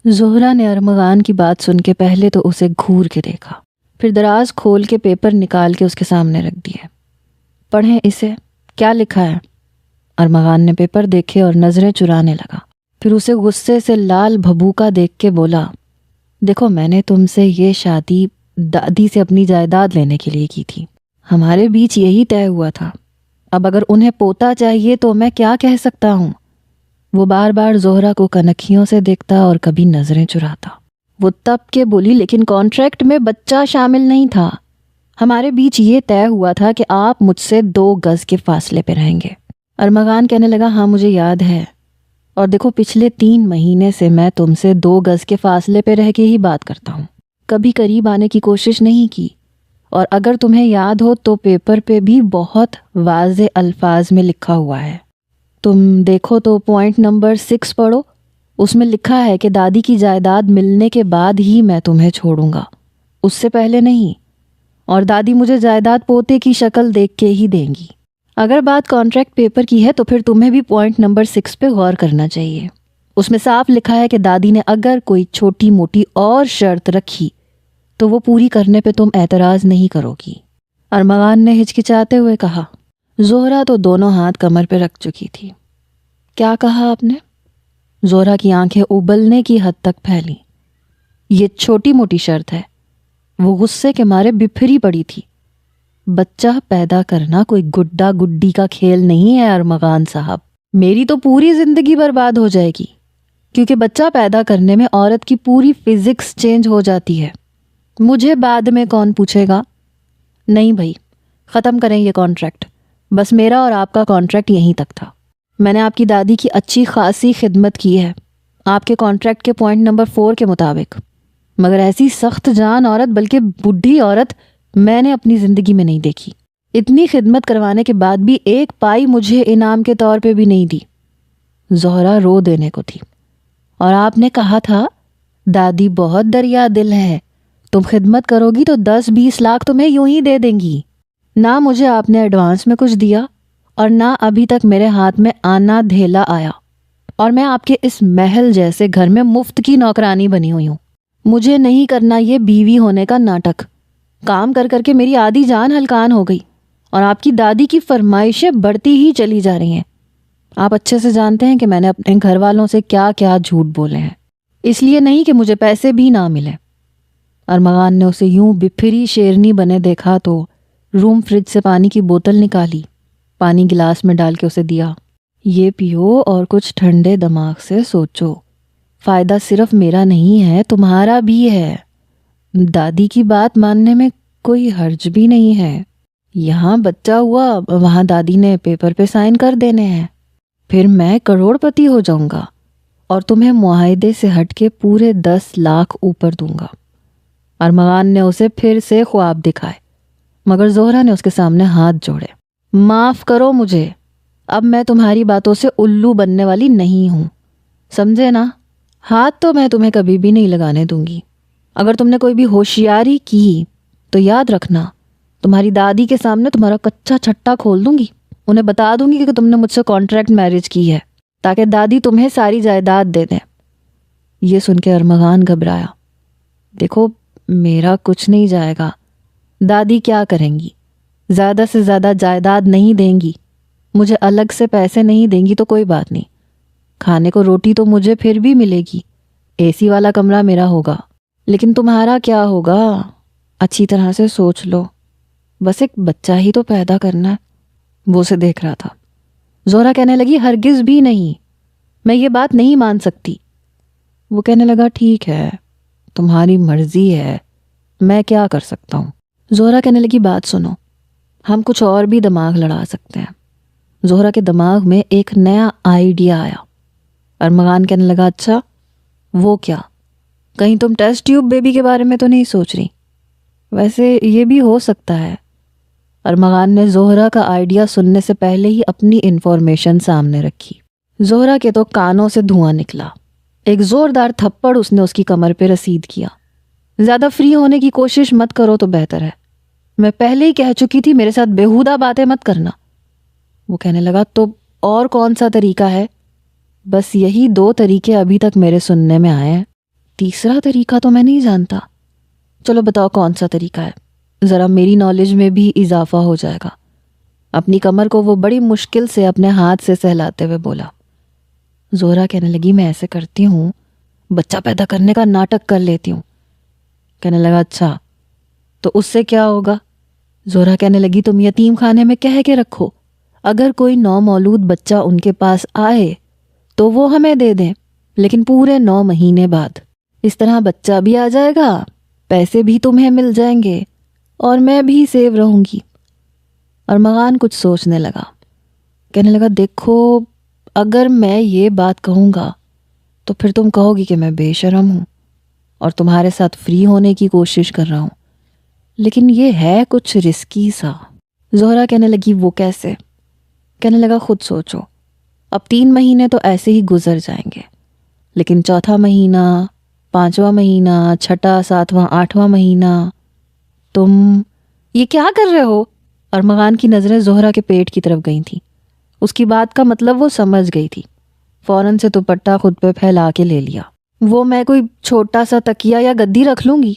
زہرا نے ارمغان کی بات سن کے پہلے تو اسے گھور کے دیکھا، پھر دراز کھول کے پیپر نکال کے اس کے سامنے رکھ دیے۔ پڑھیں اسے، کیا لکھا ہے؟ ارمغان نے پیپر دیکھے اور نظریں چرانے لگا، پھر اسے غصے سے لال بھبوکا دیکھ کے بولا، دیکھو میں نے تم سے یہ شادی دادی سے اپنی جائیداد لینے کے لیے کی تھی، ہمارے بیچ یہی طے ہوا تھا، اب اگر انہیں پوتا چاہیے تو میں کیا کہہ سکتا ہوں؟ وہ بار بار زہرا کو کنکھیوں سے دیکھتا اور کبھی نظریں چراتا۔ وہ تب کے بولی، لیکن کانٹریکٹ میں بچہ شامل نہیں تھا، ہمارے بیچ یہ طے ہوا تھا کہ آپ مجھ سے 2 گز کے فاصلے پہ رہیں گے۔ ارمغان کہنے لگا، ہاں مجھے یاد ہے، اور دیکھو پچھلے 3 مہینے سے میں تم سے 2 گز کے فاصلے پہ رہ کے ہی بات کرتا ہوں، کبھی قریب آنے کی کوشش نہیں کی، اور اگر تمہیں یاد ہو تو پیپر پہ بھی بہت واضح الفاظ میں لکھا ہوا ہے، تم دیکھو تو پوائنٹ نمبر 6 پڑھو، اس میں لکھا ہے کہ دادی کی جائیداد ملنے کے بعد ہی میں تمہیں چھوڑوں گا، اس سے پہلے نہیں، اور دادی مجھے جائیداد پوتے کی شکل دیکھ کے ہی دیں گی۔ اگر بات کانٹریکٹ پیپر کی ہے تو پھر تمہیں بھی پوائنٹ نمبر 6 پہ غور کرنا چاہیے، اس میں صاف لکھا ہے کہ دادی نے اگر کوئی چھوٹی موٹی اور شرط رکھی تو وہ پوری کرنے پہ تم اعتراض نہیں کرو گی۔ ارمغان نے ہچکچاتے ہوئے کہا۔ زہرا تو دونوں ہاتھ کمر پہ رکھ چکی تھی۔ کیا کہا آپ نے؟ زہرا کی آنکھیں ابلنے کی حد تک پھیلی۔ یہ چھوٹی موٹی شرط ہے۔ وہ غصے کے مارے بپھری پڑی تھی۔ بچہ پیدا کرنا کوئی گڈا گڈی کا کھیل نہیں ہے ارمغان صاحب، میری تو پوری زندگی برباد ہو جائے گی، کیونکہ بچہ پیدا کرنے میں عورت کی پوری فزکس چینج ہو جاتی ہے۔ مجھے بعد میں کون پوچھے گا؟ نہیں بھائی، ختم کریں یہ کانٹریکٹ، بس میرا اور آپ کا کانٹریکٹ یہیں تک تھا۔ میں نے آپ کی دادی کی اچھی خاصی خدمت کی ہے آپ کے کانٹریکٹ کے پوائنٹ نمبر 4 کے مطابق، مگر ایسی سخت جان عورت، بلکہ بڈھی عورت، میں نے اپنی زندگی میں نہیں دیکھی۔ اتنی خدمت کروانے کے بعد بھی 1 پائی مجھے انعام کے طور پہ بھی نہیں دی۔ زہرا رو دینے کو تھی۔ اور آپ نے کہا تھا دادی بہت دریا دل ہے، تم خدمت کرو گی تو 10-20 لاکھ تمہیں یوں ہی دے دیں گی۔ نہ مجھے آپ نے ایڈوانس میں کچھ دیا اور نہ ابھی تک میرے ہاتھ میں آنا دھیلا آیا، اور میں آپ کے اس محل جیسے گھر میں مفت کی نوکرانی بنی ہوئی ہوں۔ مجھے نہیں کرنا یہ بیوی ہونے کا ناٹک۔ کام کر کر کے میری آدھی جان ہلکان ہو گئی، اور آپ کی دادی کی فرمائشیں بڑھتی ہی چلی جا رہی ہیں۔ آپ اچھے سے جانتے ہیں کہ میں نے اپنے گھر والوں سے کیا کیا جھوٹ بولے ہیں، اس لیے نہیں کہ مجھے پیسے بھی نہ ملے۔ ارمغان نے اسے یوں بپھری شیرنی بنے دیکھا تو روم فریج سے پانی کی بوتل نکالی، پانی گلاس میں ڈال کے اسے دیا۔ یہ پیو اور کچھ ٹھنڈے دماغ سے سوچو، فائدہ صرف میرا نہیں ہے، تمہارا بھی ہے۔ دادی کی بات ماننے میں کوئی حرج بھی نہیں ہے۔ یہاں بچہ ہوا، وہاں دادی نے پیپر پہ سائن کر دینے ہیں، پھر میں کروڑ پتی ہو جاؤں گا اور تمہیں معاہدے سے ہٹ کے پورے 10 لاکھ اوپر دوں گا۔ ارمغان نے اسے پھر سے خواب دکھائے، مگر زہرا نے اس کے سامنے ہاتھ جوڑے۔ معاف کرو مجھے، اب میں تمہاری باتوں سے الو بننے والی نہیں ہوں، سمجھے نا؟ ہاتھ تو میں تمہیں کبھی بھی نہیں لگانے دوں گی۔ اگر تم نے کوئی بھی ہوشیاری کی تو یاد رکھنا، تمہاری دادی کے سامنے تمہارا کچا چھٹا کھول دوں گی، انہیں بتا دوں گی کہ تم نے مجھ سے کانٹریکٹ میرج کی ہے تاکہ دادی تمہیں ساری جائیداد دے دیں۔ یہ سن کے ارمغان گھبرایا۔ دیکھو میرا کچھ نہیں جائے گا، دادی کیا کریں گی؟ زیادہ سے زیادہ جائیداد نہیں دیں گی، مجھے الگ سے پیسے نہیں دیں گی تو کوئی بات نہیں، کھانے کو روٹی تو مجھے پھر بھی ملے گی، اے سی والا کمرہ میرا ہوگا، لیکن تمہارا کیا ہوگا؟ اچھی طرح سے سوچ لو، بس ایک بچہ ہی تو پیدا کرنا ہے۔ وہ اسے دیکھ رہا تھا۔ زہرا کہنے لگی، ہرگز بھی نہیں، میں یہ بات نہیں مان سکتی۔ وہ کہنے لگا، ٹھیک ہے، تمہاری مرضی ہے، میں کیا کر سکتا ہوں۔ زہرا کہنے لگی، بات سنو، ہم کچھ اور بھی دماغ لڑا سکتے ہیں۔ زہرا کے دماغ میں ایک نیا آئیڈیا آیا۔ ارمغان کہنے لگا، اچھا وہ کیا؟ کہیں تم ٹیسٹ ٹیوب بیبی کے بارے میں تو نہیں سوچ رہی؟ ویسے یہ بھی ہو سکتا ہے۔ ارمغان نے زہرا کا آئیڈیا سننے سے پہلے ہی اپنی انفارمیشن سامنے رکھی۔ زہرا کے تو کانوں سے دھواں نکلا۔ ایک زوردار تھپڑ اس نے اس کی کمر پہ رسید کیا۔ زیادہ فری ہونے کی کوشش مت کرو تو بہتر ہے، میں پہلے ہی کہہ چکی تھی میرے ساتھ بیہودہ باتیں مت کرنا۔ وہ کہنے لگا، تو اور کون سا طریقہ ہے؟ بس یہی 2 طریقے ابھی تک میرے سننے میں آئے ہیں۔ تیسرا طریقہ تو میں نہیں جانتا. چلو بتاؤ کون سا طریقہ ہے، ذرا میری نالج میں بھی اضافہ ہو جائے گا. اپنی کمر کو وہ بڑی مشکل سے اپنے ہاتھ سے سہلاتے ہوئے بولا. زہرا کہنے لگی میں ایسے کرتی ہوں، بچہ پیدا کرنے کا ناٹک کر لیتی ہوں. کہنے لگا اچھا تو اس سے کیا ہوگا؟ زہرا کہنے لگی تم یتیم خانے میں کہہ کے رکھو، اگر کوئی نومولود بچہ ان کے پاس آئے تو وہ ہمیں دے دیں، لیکن پورے 9 مہینے بعد. اس طرح بچہ بھی آ جائے گا، پیسے بھی تمہیں مل جائیں گے، اور میں بھی سیو رہوں گی. ارمغان کچھ سوچنے لگا. کہنے لگا دیکھو اگر میں یہ بات کہوں گا تو پھر تم کہو گی کہ میں بے شرم ہوں اور تمہارے ساتھ فری ہونے کی کوشش کر رہا ہوں، لیکن یہ ہے کچھ رسکی سا. زہرا کہنے لگی وہ کیسے؟ کہنے لگا خود سوچو، اب 3 مہینے تو ایسے ہی گزر جائیں گے، لیکن 4تھا مہینہ، 5واں مہینہ، 6واں، 7واں، 8واں مہینہ تم یہ کیا کر رہے ہو؟ ارمغان کی نظریں زہرا کے پیٹ کی طرف گئی تھیں. اس کی بات کا مطلب وہ سمجھ گئی تھی. فوراً سے دوپٹہ خود پہ پھیلا کے لے لیا. وہ میں کوئی چھوٹا سا تکیا یا گدی رکھ لوں گی؟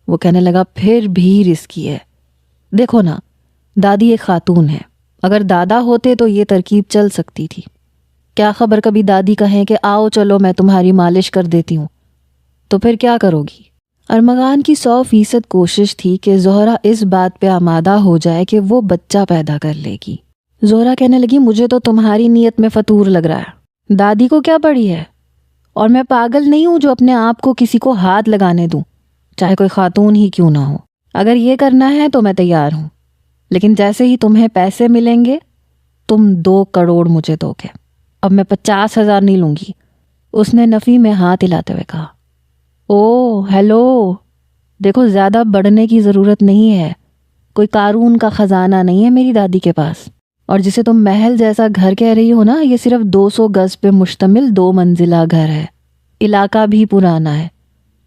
وہ کہنے لگا پھر بھی رسکی ہے. دیکھو نا، دادی ایک خاتون ہے، اگر دادا ہوتے تو یہ ترکیب چل سکتی تھی. کیا خبر کبھی دادی کہیں کہ آؤ چلو میں تمہاری مالش کر دیتی ہوں، تو پھر کیا کرو گی؟ ارمغان کی 100% کوشش تھی کہ زہرا اس بات پہ آمادہ ہو جائے کہ وہ بچہ پیدا کر لے گی. زہرا کہنے لگی مجھے تو تمہاری نیت میں فطور لگ رہا ہے. دادی کو کیا پڑی ہے؟ اور میں پاگل نہیں ہوں جو اپنے آپ کو کسی کو ہاتھ لگانے دوں، چاہے کوئی خاتون ہی کیوں نہ ہو. اگر یہ کرنا ہے تو میں تیار ہوں، لیکن جیسے ہی تمہیں پیسے ملیں گے تم 2 کروڑ مجھے دو گے. اب میں 50,000 نہیں لوں گی. اس نے نفی میں ہاتھ ہلاتے ہوئے کہا. او ہیلو، دیکھو زیادہ بڑھنے کی ضرورت نہیں ہے، کوئی قارون کا خزانہ نہیں ہے میری دادی کے پاس. اور جسے تم محل جیسا گھر کہہ رہی ہو نا، یہ صرف 200 گز پہ مشتمل 2 منزلہ گھر ہے. علاقہ بھی پرانا ہے.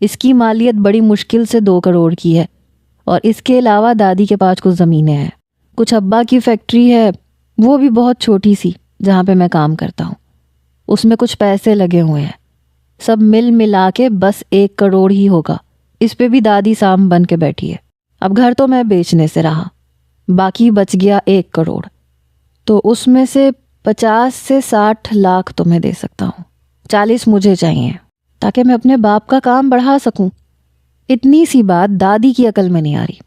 اس کی مالیت بڑی مشکل سے 2 کروڑ کی ہے، اور اس کے علاوہ دادی کے پاس کچھ زمینیں ہیں. کچھ ابا کی فیکٹری ہے، وہ بھی بہت چھوٹی سی، جہاں پہ میں کام کرتا ہوں. اس میں کچھ پیسے لگے ہوئے ہیں، سب مل ملا کے بس 1 کروڑ ہی ہوگا. اس پہ بھی دادی سام بن کے بیٹھی ہے. اب گھر تو میں بیچنے سے رہا، باقی بچ گیا 1 کروڑ. تو اس میں سے 50 سے 60 لاکھ تمہیں دے سکتا ہوں. 40 مجھے چاہیے تاکہ میں اپنے باپ کا کام بڑھا سکوں. اتنی سی بات دادی کی عقل میں نہیں آ رہی.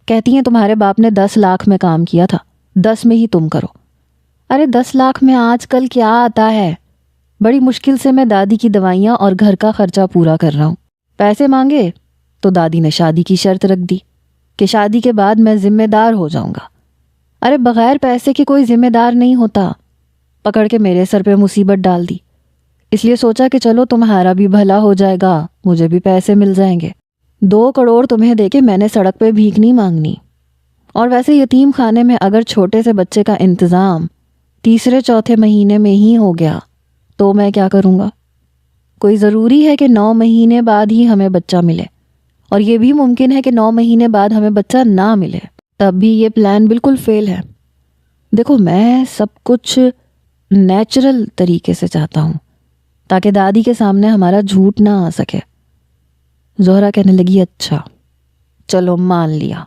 کہتی ہیں تمہارے باپ نے 10 لاکھ میں کام کیا تھا، 10 میں ہی تم کرو. ارے 10 لاکھ میں آج کل کیا آتا ہے؟ بڑی مشکل سے میں دادی کی دوائیاں اور گھر کا خرچہ پورا کر رہا ہوں. پیسے مانگے تو دادی نے شادی کی شرط رکھ دی کہ شادی کے بعد میں ذمہ دار ہو جاؤں گا. ارے بغیر پیسے کے کوئی ذمہ دار نہیں ہوتا. پکڑ کے میرے سر پہ مصیبت ڈال دی. اس لیے سوچا کہ چلو تمہارا بھی بھلا ہو جائے گا، مجھے بھی پیسے مل جائیں گے. 2 کروڑ تمہیں دے کے میں نے سڑک پہ بھیک نہیں مانگنی. اور ویسے یتیم خانے میں اگر چھوٹے سے بچے کا انتظام 3 چوتھے مہینے میں ہی ہو گیا تو میں کیا کروں گا؟ کوئی ضروری ہے کہ 9 مہینے بعد ہی ہمیں بچہ ملے؟ اور یہ بھی ممکن ہے کہ 9 مہینے بعد ہمیں بچہ نہ ملے، تب بھی یہ پلان بالکل فیل ہے. دیکھو میں سب کچھ نیچرل طریقے سے چاہتا ہوں تاکہ دادی کے سامنے ہمارا جھوٹ نہ آ سکے. زہرا کہنے لگی اچھا چلو مان لیا،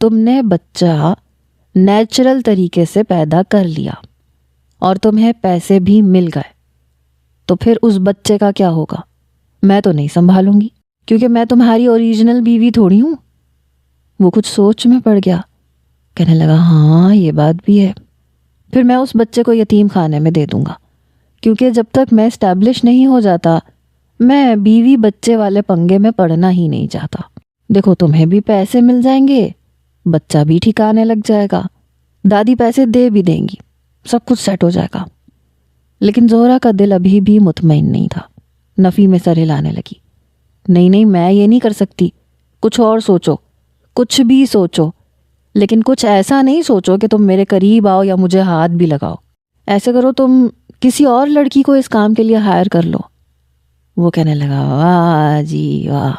تم نے بچہ نیچرل طریقے سے پیدا کر لیا اور تمہیں پیسے بھی مل گئے، تو پھر اس بچے کا کیا ہوگا؟ میں تو نہیں سنبھالوں گی، کیونکہ میں تمہاری اوریجنل بیوی تھوڑی ہوں. وہ کچھ سوچ میں پڑ گیا. کہنے لگا ہاں یہ بات بھی ہے. پھر میں اس بچے کو یتیم خانے میں دے دوں گا، کیونکہ جب تک میں اسٹیبلش نہیں ہو جاتا میں بیوی بچے والے پنگے میں پڑنا ہی نہیں چاہتا. دیکھو تمہیں بھی پیسے مل جائیں گے، بچہ بھی ٹھکانے لگ جائے گا، دادی پیسے دے بھی دیں گی، سب کچھ سیٹ ہو جائے گا. لیکن زہرا کا دل ابھی بھی مطمئن نہیں تھا. نفی میں سر ہلانے لگی. نہیں میں یہ نہیں کر سکتی، کچھ اور سوچو، کچھ بھی سوچو، لیکن کچھ ایسا نہیں سوچو کہ تم میرے قریب آؤ یا مجھے ہاتھ بھی لگاؤ. ایسے کرو تم کسی اور لڑکی کو اس کام کے لیے ہائر کر لو. وہ کہنے لگا واہ جی واہ،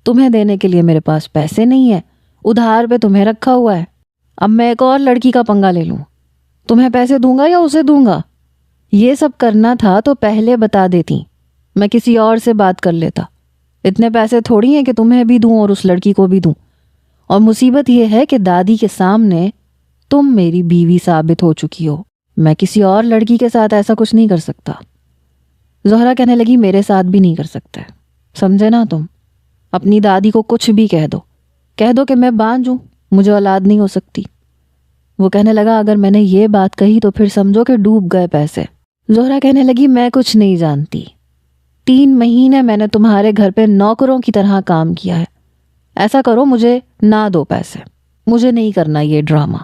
تمہیں دینے کے لیے میرے پاس پیسے نہیں ہیں، ادھار پہ تمہیں رکھا ہوا ہے. اب میں ایک اور لڑکی کا پنگا لے لوں، تمہیں پیسے دوں گا یا اسے دوں گا؟ یہ سب کرنا تھا تو پہلے بتا دیتی، میں کسی اور سے بات کر لیتا. اتنے پیسے تھوڑی ہیں کہ تمہیں بھی دوں اور اس لڑکی کو بھی دوں. اور مصیبت یہ ہے کہ دادی کے سامنے تم میری بیوی ثابت ہو چکی ہو. میں کسی اور لڑکی کے ساتھ ایسا کچھ نہیں کر سکتا. زہرا کہنے لگی میرے ساتھ بھی نہیں کر سکتے. سمجھے نا تم؟ اپنی دادی کو کچھ بھی کہہ دو کہ میں بانجھ ہوں، مجھے اولاد نہیں ہو سکتی. وہ کہنے لگا اگر میں نے یہ بات کہی تو پھر سمجھو کہ ڈوب گئے پیسے. زہرا کہنے لگی میں کچھ نہیں جانتی. 3 مہینے میں نے تمہارے گھر پہ نوکروں کی طرح کام کیا ہے. ایسا کرو مجھے نہ دو پیسے، مجھے نہیں کرنا یہ ڈرامہ.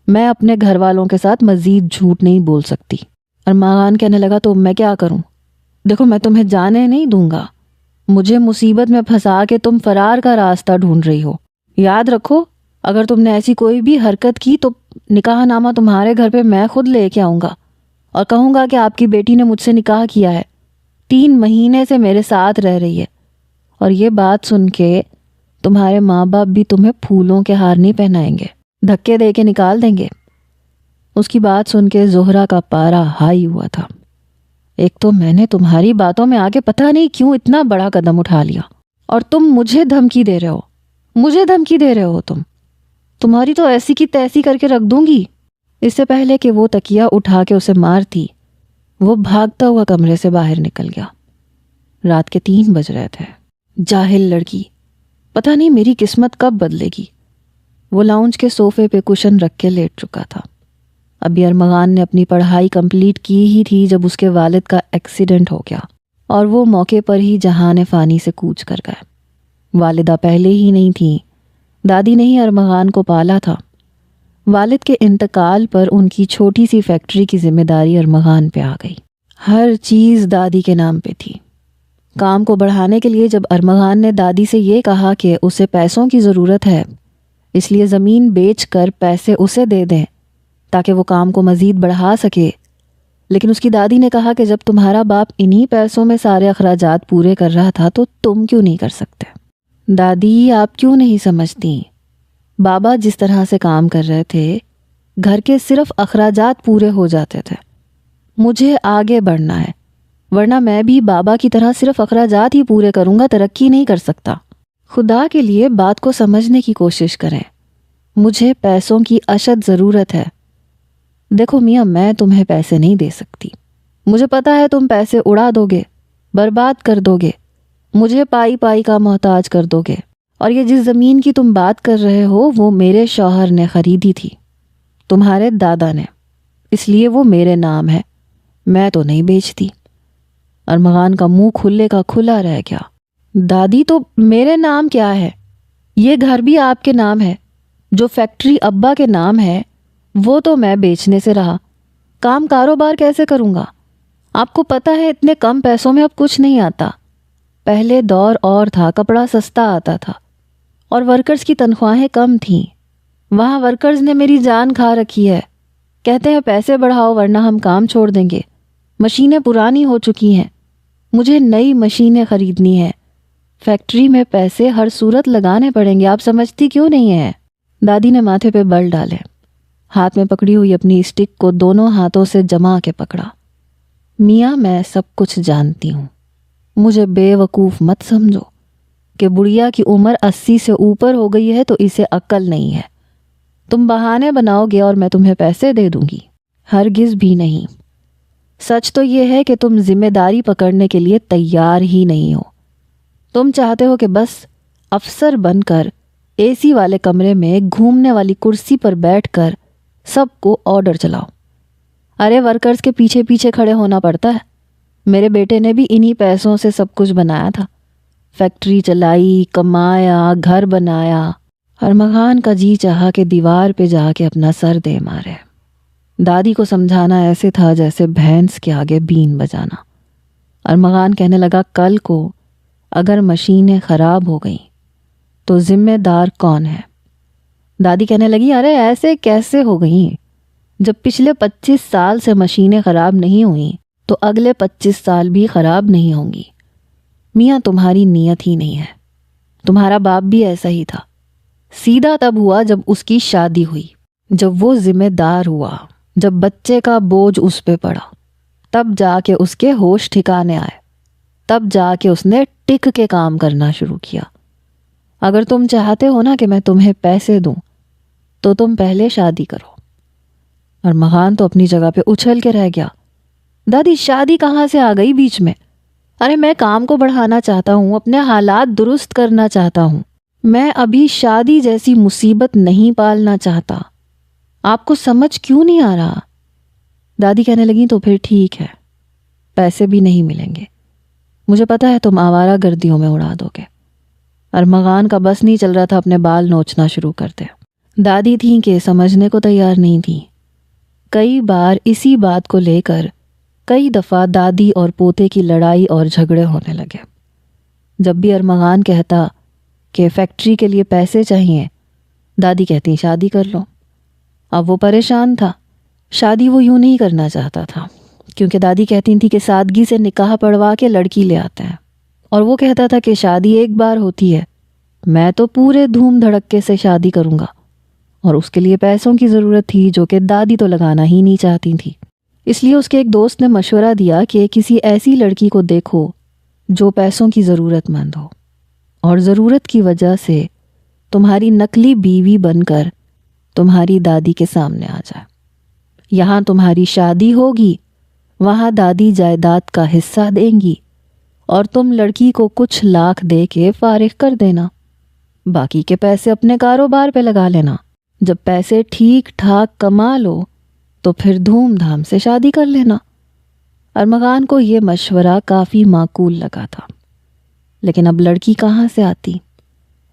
میں اپنے گھر والوں کے ساتھ مزید جھوٹ نہیں بول سکتی. ارمغان کہنے لگا تو میں کیا کروں؟ دیکھو میں تمہیں جانے نہیں دوں گا. مجھے مصیبت میں پھنسا کے تم فرار کا راستہ ڈھونڈ رہی ہو. یاد رکھو اگر تم نے ایسی کوئی بھی حرکت کی تو نکاح نامہ تمہارے گھر پہ میں خود لے کے آؤں گا اور کہوں گا کہ آپ کی بیٹی نے مجھ سے نکاح کیا ہے. 3 مہینے سے میرے ساتھ رہ رہی ہے. اور یہ بات سن کے تمہارے ماں باپ بھی تمہیں پھولوں کے ہار نہیں پہنائیں گے، دھکے دے کے نکال دیں گے. اس کی بات سن کے زہرا کا پارا ہائی ہوا تھا. ایک تو میں نے تمہاری باتوں میں آگے پتہ نہیں کیوں اتنا بڑا قدم اٹھا لیا، اور تم مجھے دھمکی دے رہے ہو. تمہاری تو ایسی کی تیسی کر کے رکھ دوں گی. اس سے پہلے کہ وہ تکیہ اٹھا کے اسے مارتی وہ بھاگتا ہوا کمرے سے باہر نکل گیا. رات کے 3 بج رہے تھے. جاہل لڑکی، پتہ نہیں میری قسمت کب بدلے گی. وہ لاؤنج کے صوفے پہ کشن رکھ کے لیٹ چکا تھا. ابھی ارمغان نے اپنی پڑھائی کمپلیٹ کی ہی تھی جب اس کے والد کا ایکسیڈنٹ ہو گیا اور وہ موقع پر ہی جہان فانی سے کوچ کر گئے. والدہ پہلے ہی نہیں تھیں، دادی نے ہی ارمغان کو پالا تھا. والد کے انتقال پر ان کی چھوٹی سی فیکٹری کی ذمہ داری ارمغان پہ آ گئی. ہر چیز دادی کے نام پہ تھی. کام کو بڑھانے کے لیے جب ارمغان نے دادی سے یہ کہا کہ اسے پیسوں کی ضرورت ہے اس لیے زمین بیچ کر پیسے اسے دے دیں تاکہ وہ کام کو مزید بڑھا سکے، لیکن اس کی دادی نے کہا کہ جب تمہارا باپ انہی پیسوں میں سارے اخراجات پورے کر رہا تھا تو تم کیوں نہیں کر سکتے؟ دادی آپ کیوں نہیں سمجھتی؟ بابا جس طرح سے کام کر رہے تھے گھر کے صرف اخراجات پورے ہو جاتے تھے. مجھے آگے بڑھنا ہے ورنہ میں بھی بابا کی طرح صرف اخراجات ہی پورے کروں گا، ترقی نہیں کر سکتا. خدا کے لیے بات کو سمجھنے کی کوشش کریں. مجھے پیسوں کی اشد ضرورت ہے. دیکھو میاں میں تمہیں پیسے نہیں دے سکتی. مجھے پتا ہے تم پیسے اڑا دو گے، برباد کر دو گے، مجھے پائی پائی کا محتاج کر دو گے. اور یہ جس زمین کی تم بات کر رہے ہو وہ میرے شوہر نے خریدی تھی، تمہارے دادا نے، اس لیے وہ میرے نام ہے، میں تو نہیں بیچتی. ارمغان کا منہ کھلے کا کھلا رہ گیا. دادی تو میرے نام کیا ہے؟ یہ گھر بھی آپ کے نام ہے. جو فیکٹری ابا کے نام ہے وہ تو میں بیچنے سے رہا. کام کاروبار کیسے کروں گا؟ آپ کو پتہ ہے اتنے کم پیسوں میں اب کچھ نہیں آتا. پہلے دور اور تھا، کپڑا سستا آتا تھا اور ورکرز کی تنخواہیں کم تھیں. وہاں ورکرز نے میری جان کھا رکھی ہے. کہتے ہیں پیسے بڑھاؤ ورنہ ہم کام چھوڑ دیں گے. مشینیں پرانی ہو چکی ہیں، مجھے نئی مشینیں خریدنی ہیں. فیکٹری میں پیسے ہر صورت لگانے پڑیں گے، آپ سمجھتی کیوں نہیں ہیں؟ دادی نے ماتھے پہ بل ڈالے. ہاتھ میں پکڑی ہوئی اپنی اسٹک کو دونوں ہاتھوں سے جما کے پکڑا. میاں میں سب کچھ جانتی ہوں، مجھے بے وقوف مت سمجھو کہ بڑھیا کی عمر 80 سے اوپر ہو گئی ہے تو اسے عقل نہیں ہے. تم بہانے بناؤ گے اور میں تمہیں پیسے دے دوں گی؟ ہرگز بھی نہیں. سچ تو یہ ہے کہ تم ذمہ داری پکڑنے کے لیے تیار ہی نہیں ہو. تم چاہتے ہو کہ بس افسر بن کر اے سی والے کمرے میں گھومنے والی کرسی پر بیٹھ کر سب کو آرڈر چلاؤ. ارے ورکرز کے پیچھے پیچھے کھڑے ہونا پڑتا ہے. میرے بیٹے نے بھی انہی پیسوں سے سب کچھ بنایا تھا، فیکٹری چلائی، کمایا، گھر بنایا. ارمغان کا جی چاہا کہ دیوار پہ جا کے اپنا سر دے مارے. دادی کو سمجھانا ایسے تھا جیسے بھینس کے آگے بین بجانا. ارمغان کہنے لگا کل کو اگر مشینیں خراب ہو گئیں تو ذمہ دار کون ہے؟ دادی کہنے لگی ارے ایسے کیسے ہو گئیں؟ جب پچھلے 25 سال سے مشینیں خراب نہیں ہوئیں تو اگلے 25 سال بھی خراب نہیں ہوں گی. میاں تمہاری نیت ہی نہیں ہے. تمہارا باپ بھی ایسا ہی تھا. سیدھا تب ہوا جب اس کی شادی ہوئی، جب وہ ذمہ دار ہوا، جب بچے کا بوجھ اس پہ پڑا، تب جا کے اس کے ہوش ٹھکانے آئے، تب جا کے اس نے ٹک کے کام کرنا شروع کیا۔ اگر تم چاہتے ہو نا کہ میں تمہیں پیسے دوں تو تم پہلے شادی کرو۔ ارمغان تو اپنی جگہ پہ اچھل کے رہ گیا۔ دادی شادی کہاں سے آ گئی بیچ میں؟ ارے میں کام کو بڑھانا چاہتا ہوں، اپنے حالات درست کرنا چاہتا ہوں، میں ابھی شادی جیسی مصیبت نہیں پالنا چاہتا۔ آپ کو سمجھ کیوں نہیں آ رہا؟ دادی کہنے لگیں تو پھر ٹھیک ہے، پیسے بھی نہیں ملیں گے، مجھے پتا ہے تم آوارہ گردیوں میں اڑا دو گے۔ ارمغان کا بس نہیں چل رہا تھا اپنے بال نوچنا شروع کر دے۔ دادی تھیں کہ سمجھنے کو تیار نہیں تھیں۔ کئی بار اسی بات کو لے کر کئی دفعہ دادی اور پوتے کی لڑائی اور جھگڑے ہونے لگے۔ جب بھی ارمغان کہتا کہ فیکٹری کے لیے پیسے چاہیے، دادی کہتی شادی کر لو۔ اب وہ پریشان تھا، شادی وہ یوں نہیں کرنا چاہتا تھا، کیونکہ دادی کہتی تھی کہ سادگی سے نکاح پڑھوا کے لڑکی لے آتے ہیں، اور وہ کہتا تھا کہ شادی ایک بار ہوتی ہے، میں تو پورے دھوم دھڑکے سے شادی کروں گا، اور اس کے لیے پیسوں کی ضرورت تھی جو کہ دادی تو لگانا ہی نہیں چاہتی تھی۔ اس لیے اس کے ایک دوست نے مشورہ دیا کہ کسی ایسی لڑکی کو دیکھو جو پیسوں کی ضرورت مند ہو، اور ضرورت کی وجہ سے تمہاری نقلی بیوی بن کر تمہاری دادی کے سامنے آ جائے۔ یہاں تمہاری شادی ہوگی، وہاں دادی جائیداد کا حصہ دیں گی، اور تم لڑکی کو کچھ لاکھ دے کے فارغ کر دینا، باقی کے پیسے اپنے کاروبار پہ لگا لینا۔ جب پیسے ٹھیک ٹھاک کما لو تو پھر دھوم دھام سے شادی کر لینا۔ ارمغان کو یہ مشورہ کافی معقول لگا تھا، لیکن اب لڑکی کہاں سے آتی؟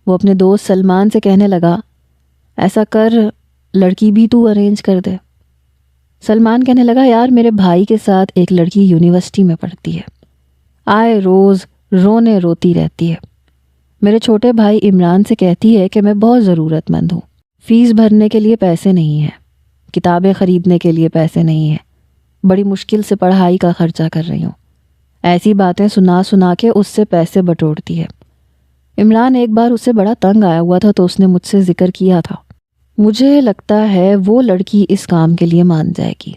وہ اپنے دوست سلمان سے کہنے لگا، ایسا کر لڑکی بھی تو ارینج کر دے۔ سلمان کہنے لگا، یار میرے بھائی کے ساتھ ایک لڑکی یونیورسٹی میں پڑھتی ہے، آئے روز رونے روتی رہتی ہے، میرے چھوٹے بھائی عمران سے کہتی ہے کہ میں بہت ضرورت مند ہوں، فیس بھرنے کے لیے پیسے نہیں ہیں، کتابیں خریدنے کے لیے پیسے نہیں ہیں، بڑی مشکل سے پڑھائی کا خرچہ کر رہی ہوں۔ ایسی باتیں سنا سنا کے اس سے پیسے بٹورتی ہے۔ عمران ایک بار اس سے بڑا تنگ آیا ہوا تھا تو اس نے مجھ سے ذکر کیا تھا، مجھے لگتا ہے وہ لڑکی اس کام کے لیے مان جائے گی۔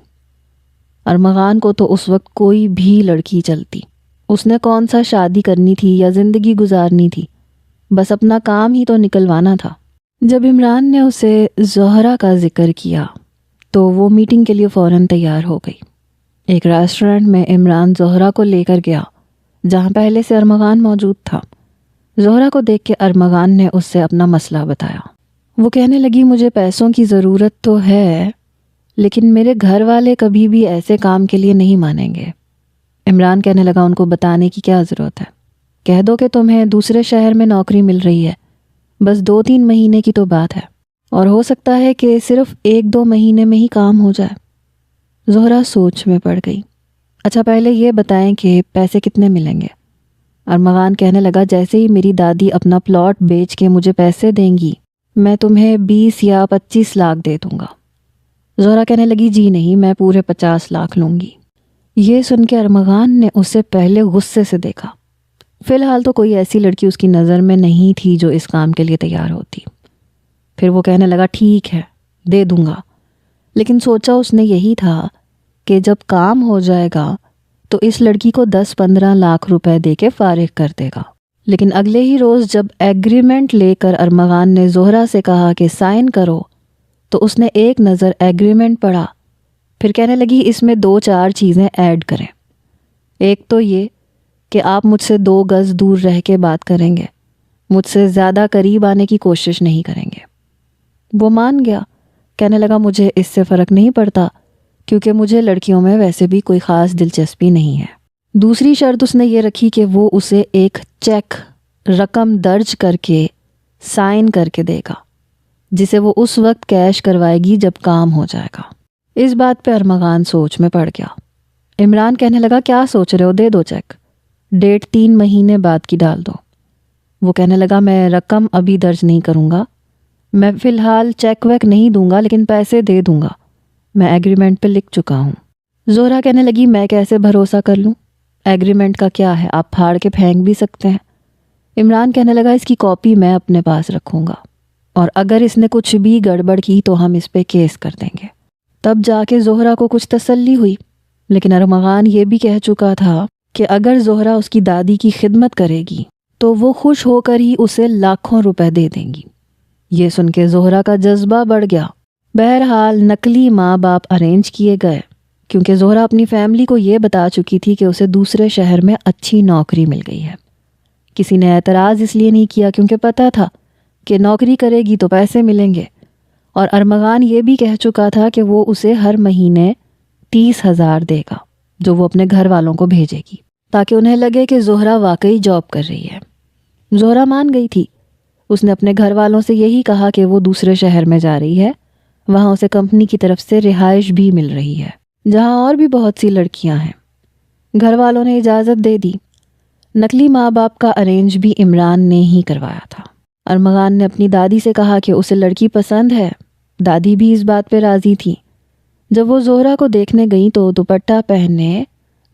ارمغان کو تو اس وقت کوئی بھی لڑکی چلتی، اس نے کون سا شادی کرنی تھی یا زندگی گزارنی تھی، بس اپنا کام ہی تو نکلوانا تھا۔ جب عمران نے اسے زہرہ کا ذکر کیا تو وہ میٹنگ کے لیے فوراً تیار ہو گئی۔ ایک ریسٹورنٹ میں عمران زہرہ کو لے کر گیا جہاں پہلے سے ارمغان موجود تھا۔ زہرہ کو دیکھ کے ارمغان نے اس سے اپنا مسئلہ بتایا۔ وہ کہنے لگی، مجھے پیسوں کی ضرورت تو ہے، لیکن میرے گھر والے کبھی بھی ایسے کام کے لیے نہیں مانیں گے۔ عمران کہنے لگا، ان کو بتانے کی کیا ضرورت ہے، کہہ دو کہ تمہیں دوسرے شہر میں نوکری مل رہی ہے، بس 2-3 مہینے کی تو بات ہے، اور ہو سکتا ہے کہ صرف 1-2 مہینے میں ہی کام ہو جائے۔ زہرہ سوچ میں پڑ گئی۔ اچھا پہلے یہ بتائیں کہ پیسے کتنے ملیں گے؟ ارمغان کہنے لگا، جیسے ہی میری دادی اپنا پلاٹ بیچ کے مجھے پیسے دیں گی میں تمہیں 20 یا 25 لاکھ دے دوں گا۔ زہرہ کہنے لگی، جی نہیں، میں پورے 50 لاکھ لوں گی۔ یہ سن کے ارمغان نے اسے پہلے غصے سے دیکھا۔ فی الحال تو کوئی ایسی لڑکی اس کی نظر میں نہیں تھی جو اس کام کے لیے تیار ہوتی۔ پھر وہ کہنے لگا، ٹھیک ہے دے دوں گا، لیکن سوچا اس نے یہی تھا کہ جب کام ہو جائے گا تو اس لڑکی کو 10-15 لاکھ روپے دے کے فارغ کر دے گا۔ لیکن اگلے ہی روز جب ایگریمنٹ لے کر ارمغان نے زہرہ سے کہا کہ سائن کرو تو اس نے ایک نظر ایگریمنٹ پڑھا، پھر کہنے لگی، اس میں 2-4 چیزیں ایڈ کریں۔ ایک تو یہ کہ آپ مجھ سے 2 گز دور رہ کے بات کریں گے، مجھ سے زیادہ قریب آنے کی کوشش نہیں کریں گے۔ وہ مان گیا، کہنے لگا، مجھے اس سے فرق نہیں پڑتا کیونکہ مجھے لڑکیوں میں ویسے بھی کوئی خاص دلچسپی نہیں ہے۔ دوسری شرط اس نے یہ رکھی کہ وہ اسے ایک چیک رقم درج کر کے سائن کر کے دے گا، جسے وہ اس وقت کیش کروائے گی جب کام ہو جائے گا۔ اس بات پہ ارمغان سوچ میں پڑ گیا۔ عمران کہنے لگا، کیا سوچ رہے ہو، دے دو چیک، ڈیٹ 3 مہینے بعد کی ڈال دو۔ وہ کہنے لگا، میں رقم ابھی درج نہیں کروں گا، میں فی الحال چیک ویک نہیں دوں گا، لیکن پیسے دے دوں گا، میں ایگریمنٹ پہ لکھ چکا ہوں۔ زہرہ کہنے لگی، میں کیسے بھروسہ کر لوں، ایگریمنٹ کا کیا ہے، آپ پھاڑ کے پھینک بھی سکتے ہیں۔ عمران کہنے لگا، اس کی کاپی میں اپنے پاس رکھوں گا، اور اگر اس نے کچھ بھی گڑبڑ کی تو ہم اس پہ کیس کر دیں گے۔ تب جا کے زہرہ کو کچھ تسلی ہوئی، لیکن ارمغان یہ بھی کہہ چکا تھا کہ اگر زہرہ اس کی دادی کی خدمت کرے گی تو وہ خوش ہو کر ہی اسے لاکھوں روپے دے دیں گی۔ یہ سن کے زہرہ کا جذبہ بڑھ گیا۔ بہرحال نقلی ماں باپ ارینج کیے گئے، کیونکہ زہرہ اپنی فیملی کو یہ بتا چکی تھی کہ اسے دوسرے شہر میں اچھی نوکری مل گئی ہے۔ کسی نے اعتراض اس لیے نہیں کیا کیونکہ پتہ تھا کہ نوکری کرے گی تو پیسے ملیں گے، اور ارمغان یہ بھی کہہ چکا تھا کہ وہ اسے ہر مہینے 30,000 دے گا جو وہ اپنے گھر والوں کو بھیجے گی، تاکہ انہیں لگے کہ زہرہ واقعی جاب کر رہی ہے۔ زہرہ مان گئی تھی۔ اس نے اپنے گھر والوں سے یہی کہا کہ وہ دوسرے شہر میں جا رہی ہے، وہاں اسے کمپنی کی طرف سے رہائش بھی مل رہی ہے جہاں اور بھی بہت سی لڑکیاں ہیں۔ گھر والوں نے اجازت دے دی۔ نقلی ماں باپ کا ارینج بھی عمران نے ہی کروایا تھا۔ ارمغان نے اپنی دادی سے کہا کہ اسے لڑکی پسند ہے۔ دادی بھی اس بات پہ راضی تھی۔ جب وہ زہرہ کو دیکھنے گئیں تو دوپٹہ پہنے،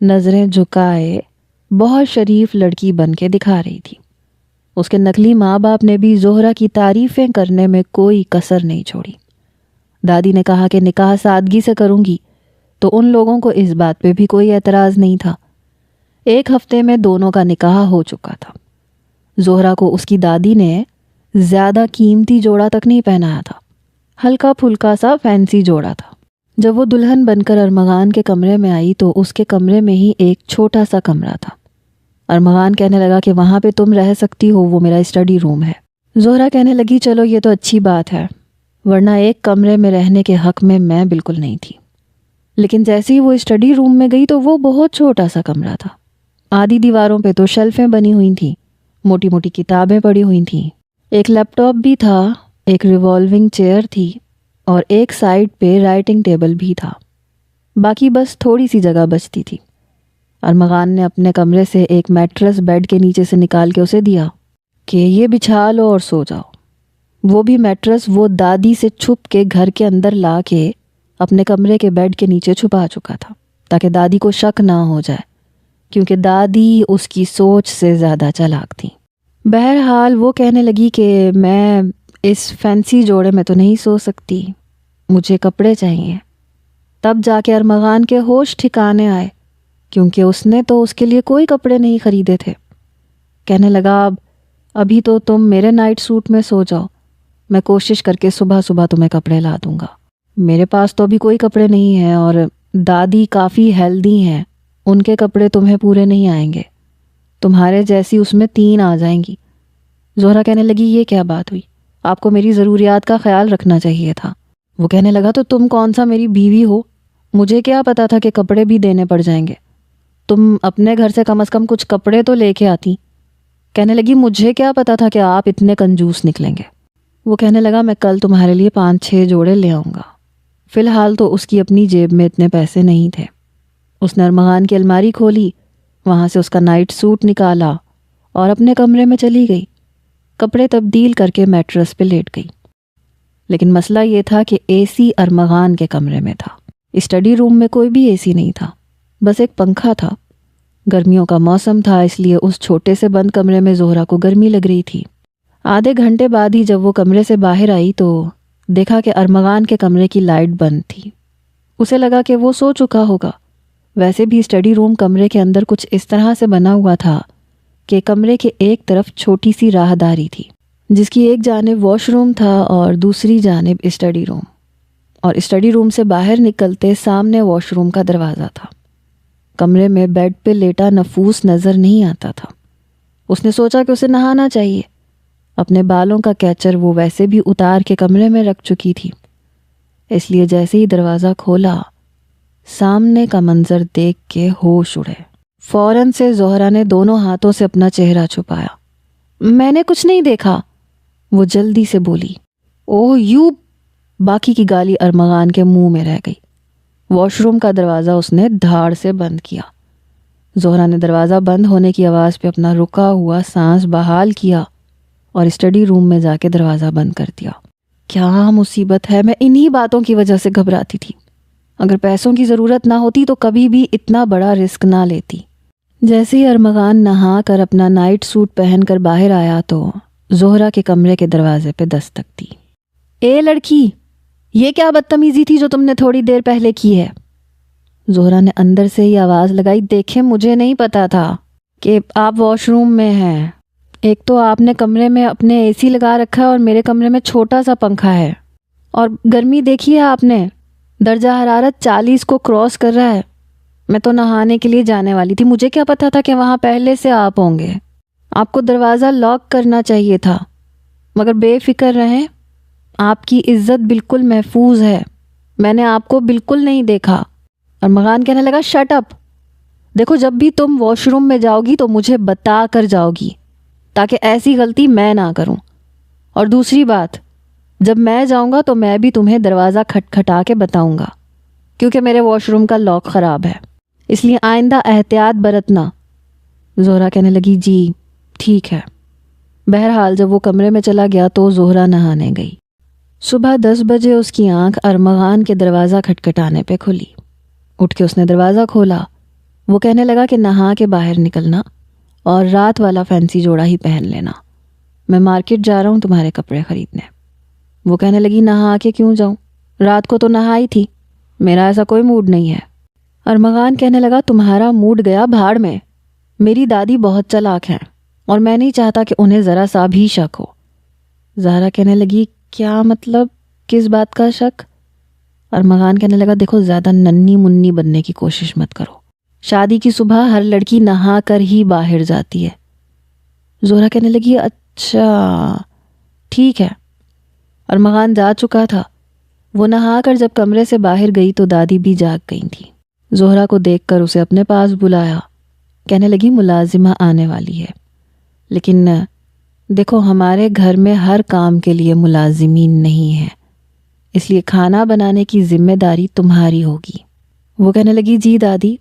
نظریں جھکائے، بہت شریف لڑکی بن کے دکھا رہی تھی۔ اس کے نقلی ماں باپ نے بھی زہرہ کی تعریفیں کرنے میں کوئی کسر نہیں چھوڑی۔ دادی نے کہا کہ نکاح سادگی سے کروں گی، تو ان لوگوں کو اس بات پہ بھی کوئی اعتراض نہیں تھا۔ 1 ہفتے میں دونوں کا نکاح ہو چکا تھا۔ زہرہ کو اس کی دادی نے زیادہ قیمتی جوڑا تک نہیں پہنایا تھا، ہلکا پھلکا سا فینسی جوڑا تھا۔ جب وہ دلہن بن کر ارمغان کے کمرے میں آئی تو اس کے کمرے میں ہی ایک چھوٹا سا کمرہ تھا۔ ارمغان کہنے لگا کہ وہاں پہ تم رہ سکتی ہو، وہ میرا اسٹڈی روم ہے۔ زہرہ کہنے لگی چلو یہ تو اچھی بات ہے، ورنہ ایک کمرے میں رہنے کے حق میں بالکل نہیں تھی۔ لیکن جیسے ہی وہ اسٹڈی روم میں گئی تو وہ بہت چھوٹا سا کمرہ تھا۔ آدھی دیواروں پہ تو شیلفیں بنی ہوئی تھیں، موٹی موٹی کتابیں پڑی ہوئی تھیں، ایک لیپ ٹاپ بھی تھا، ایک ریوالونگ چیئر تھی، اور ایک سائڈ پہ رائٹنگ ٹیبل بھی تھا۔ باقی بس تھوڑی سی جگہ بچتی تھی۔ ارمغان نے اپنے کمرے سے ایک میٹرس بیڈ کے نیچے سے نکال کے اسے دیا کہ یہ بچھا لو اور سو جاؤ۔ وہ بھی میٹرس وہ دادی سے چھپ کے گھر کے اندر لا کے اپنے کمرے کے بیڈ کے نیچے چھپا چکا تھا تاکہ دادی کو شک نہ ہو جائے، کیونکہ دادی اس کی سوچ سے زیادہ چالاک تھی۔ بہرحال وہ کہنے لگی کہ میں اس فینسی جوڑے میں تو نہیں سو سکتی، مجھے کپڑے چاہیے۔ تب جا کے ارمغان کے ہوش ٹھکانے آئے، کیونکہ اس نے تو اس کے لیے کوئی کپڑے نہیں خریدے تھے۔ کہنے لگا ابھی تو تم میرے نائٹ سوٹ میں سو جاؤ، میں کوشش کر کے صبح صبح تمہیں کپڑے لا دوں گا۔ میرے پاس تو ابھی کوئی کپڑے نہیں ہیں، اور دادی کافی ہیلدی ہیں، ان کے کپڑے تمہیں پورے نہیں آئیں گے، تمہارے جیسی اس میں 3 آ جائیں گی۔ زہرہ کہنے لگی یہ کیا بات ہوئی، آپ کو میری ضروریات کا خیال رکھنا چاہیے تھا۔ وہ کہنے لگا تو تم کون سا میری بیوی ہو، مجھے کیا پتا تھا کہ کپڑے بھی دینے پڑ جائیں گے، تم اپنے گھر سے کم از کم کچھ کپڑے تو لے کے آتی۔ کہنے لگی مجھے کیا پتا تھا کہ آپ اتنے کنجوس نکلیں گے۔ وہ کہنے لگا میں کل تمہارے لیے 5-6 جوڑے لے آؤں گا۔ فی الحال تو اس کی اپنی جیب میں اتنے پیسے نہیں تھے۔ اس نے ارمغان کی الماری کھولی، وہاں سے اس کا نائٹ سوٹ نکالا اور اپنے کمرے میں چلی گئی۔ کپڑے تبدیل کر کے میٹرس پہ لیٹ گئی۔ لیکن مسئلہ یہ تھا کہ اے سی ارمغان کے کمرے میں تھا، اسٹڈی روم میں کوئی بھی اے سی نہیں تھا، بس ایک پنکھا تھا۔ گرمیوں کا موسم تھا، اس لیے اس چھوٹے سے بند کمرے میں زہرہ کو گرمی لگ رہی تھی۔ آدھے گھنٹے بعد ہی جب وہ کمرے سے باہر آئی تو دیکھا کہ ارمغان کے کمرے کی لائٹ بند تھی۔ اسے لگا کہ وہ سو چکا ہوگا۔ ویسے بھی اسٹڈی روم کمرے کے اندر کچھ اس طرح سے بنا ہوا تھا کہ کمرے کے ایک طرف چھوٹی سی راہداری تھی، جس کی ایک جانب واش روم تھا اور دوسری جانب اسٹڈی روم، اور اسٹڈی روم سے باہر نکلتے سامنے واش روم کا دروازہ تھا۔ کمرے میں بیڈ پہ لیٹا نفوس نظر نہیں آتا تھا۔ اس نے سوچا کہ اسے نہانا چاہیے۔ اپنے بالوں کا کیچر وہ ویسے بھی اتار کے کمرے میں رکھ چکی تھی، اس لیے جیسے ہی دروازہ کھولا، سامنے کا منظر دیکھ کے ہوش اڑے۔ فوراً سے زہرہ نے دونوں ہاتھوں سے اپنا چہرہ چھپایا۔ میں نے کچھ نہیں دیکھا، وہ جلدی سے بولی۔ اوہ یو! باقی کی گالی ارمغان کے منہ میں رہ گئی۔ واش روم کا دروازہ اس نے دھاڑ سے بند کیا۔ زہرہ نے دروازہ بند ہونے کی آواز پہ اپنا رکا ہوا سانس بحال کیا اور اسٹڈی روم میں جا کے دروازہ بند کر دیا۔ کیا مصیبت ہے، میں انہی باتوں کی وجہ سے گھبراتی تھی۔ اگر پیسوں کی ضرورت نہ ہوتی تو کبھی بھی اتنا بڑا رسک نہ لیتی۔ جیسے ہی ارمغان نہا کر اپنا نائٹ سوٹ پہن کر باہر آیا تو زہرہ کے کمرے کے دروازے پہ دستک دی۔ اے لڑکی، یہ کیا بدتمیزی تھی جو تم نے تھوڑی دیر پہلے کی ہے؟ زہرا نے اندر سے ہی آواز لگائی، دیکھیں مجھے نہیں پتا تھا کہ آپ واش روم میں ہیں. ایک تو آپ نے کمرے میں اپنے اے سی لگا رکھا ہے اور میرے کمرے میں چھوٹا سا پنکھا ہے، اور گرمی دیکھی ہے آپ نے، درجہ حرارت 40 کو کراس کر رہا ہے. میں تو نہانے کے لیے جانے والی تھی، مجھے کیا پتا تھا کہ وہاں پہلے سے آپ ہوں گے. آپ کو دروازہ لاک کرنا چاہیے تھا، مگر بے فکر رہیں، آپ کی عزت بالکل محفوظ ہے، میں نے آپ کو بالکل نہیں دیکھا. ارمغان کہنے لگا، شٹ اپ. دیکھو جب بھی تم واش روم میں جاؤ گی تو مجھے بتا کر جاؤ گی تاکہ ایسی غلطی میں نہ کروں. اور دوسری بات، جب میں جاؤں گا تو میں بھی تمہیں دروازہ کھٹکھٹا کے بتاؤں گا، کیونکہ میرے واش روم کا لاک خراب ہے، اس لیے آئندہ احتیاط برتنا. زہرا کہنے لگی، جی ٹھیک ہے. بہرحال جب وہ کمرے میں چلا گیا تو زہرا نہانے گئی. صبح 10 بجے اس کی آنکھ ارمغان کے دروازہ کھٹکھٹانے پہ کھلی. اٹھ کے اس نے دروازہ کھولا. وہ کہنے لگا کہ نہا کے باہر نکلنا اور رات والا فینسی جوڑا ہی پہن لینا، میں مارکیٹ جا رہا ہوں تمہارے کپڑے خریدنے. وہ کہنے لگی، نہا کے کیوں جاؤں، رات کو تو نہائی تھی، میرا ایسا کوئی موڈ نہیں ہے. ارمغان کہنے لگا، تمہارا موڈ گیا بھاڑ میں، میری دادی بہت چالاک ہیں اور میں نہیں چاہتا کہ انہیں ذرا سا بھی شک ہو. زہرا کہنے لگی، کیا مطلب، کس بات کا شک؟ ارمغان کہنے لگا، دیکھو زیادہ ننھی منی بننے کی کوشش مت کرو، شادی کی صبح ہر لڑکی نہا کر ہی باہر جاتی ہے. زہرا کہنے لگی، اچھا ٹھیک ہے. ارمغان جا چکا تھا. وہ نہا کر جب کمرے سے باہر گئی تو دادی بھی جاگ گئی تھی. زہرا کو دیکھ کر اسے اپنے پاس بلایا. کہنے لگی، ملازمہ آنے والی ہے، لیکن دیکھو ہمارے گھر میں ہر کام کے لیے ملازمین نہیں ہیں، اس لیے کھانا بنانے کی ذمہ داری تمہاری ہوگی. وہ کہنے لگی، جی دادی،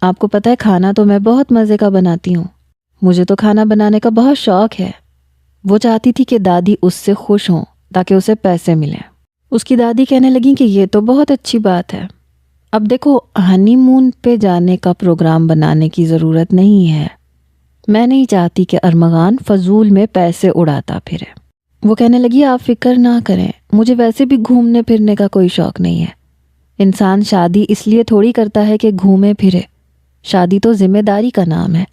آپ کو پتہ ہے کھانا تو میں بہت مزے کا بناتی ہوں، مجھے تو کھانا بنانے کا بہت شوق ہے. وہ چاہتی تھی کہ دادی اس سے خوش ہوں تاکہ اسے پیسے ملیں. اس کی دادی کہنے لگی کہ یہ تو بہت اچھی بات ہے، اب دیکھو ہنی مون پہ جانے کا پروگرام بنانے کی ضرورت نہیں ہے، میں نہیں چاہتی کہ ارمغان فضول میں پیسے اڑاتا پھرے. وہ کہنے لگی، آپ فکر نہ کریں، مجھے ویسے بھی گھومنے پھرنے کا کوئی شوق نہیں ہے. انسان شادی اس لیے تھوڑی کرتا ہے کہ گھومے پھرے، شادی تو ذمہ داری کا نام ہے.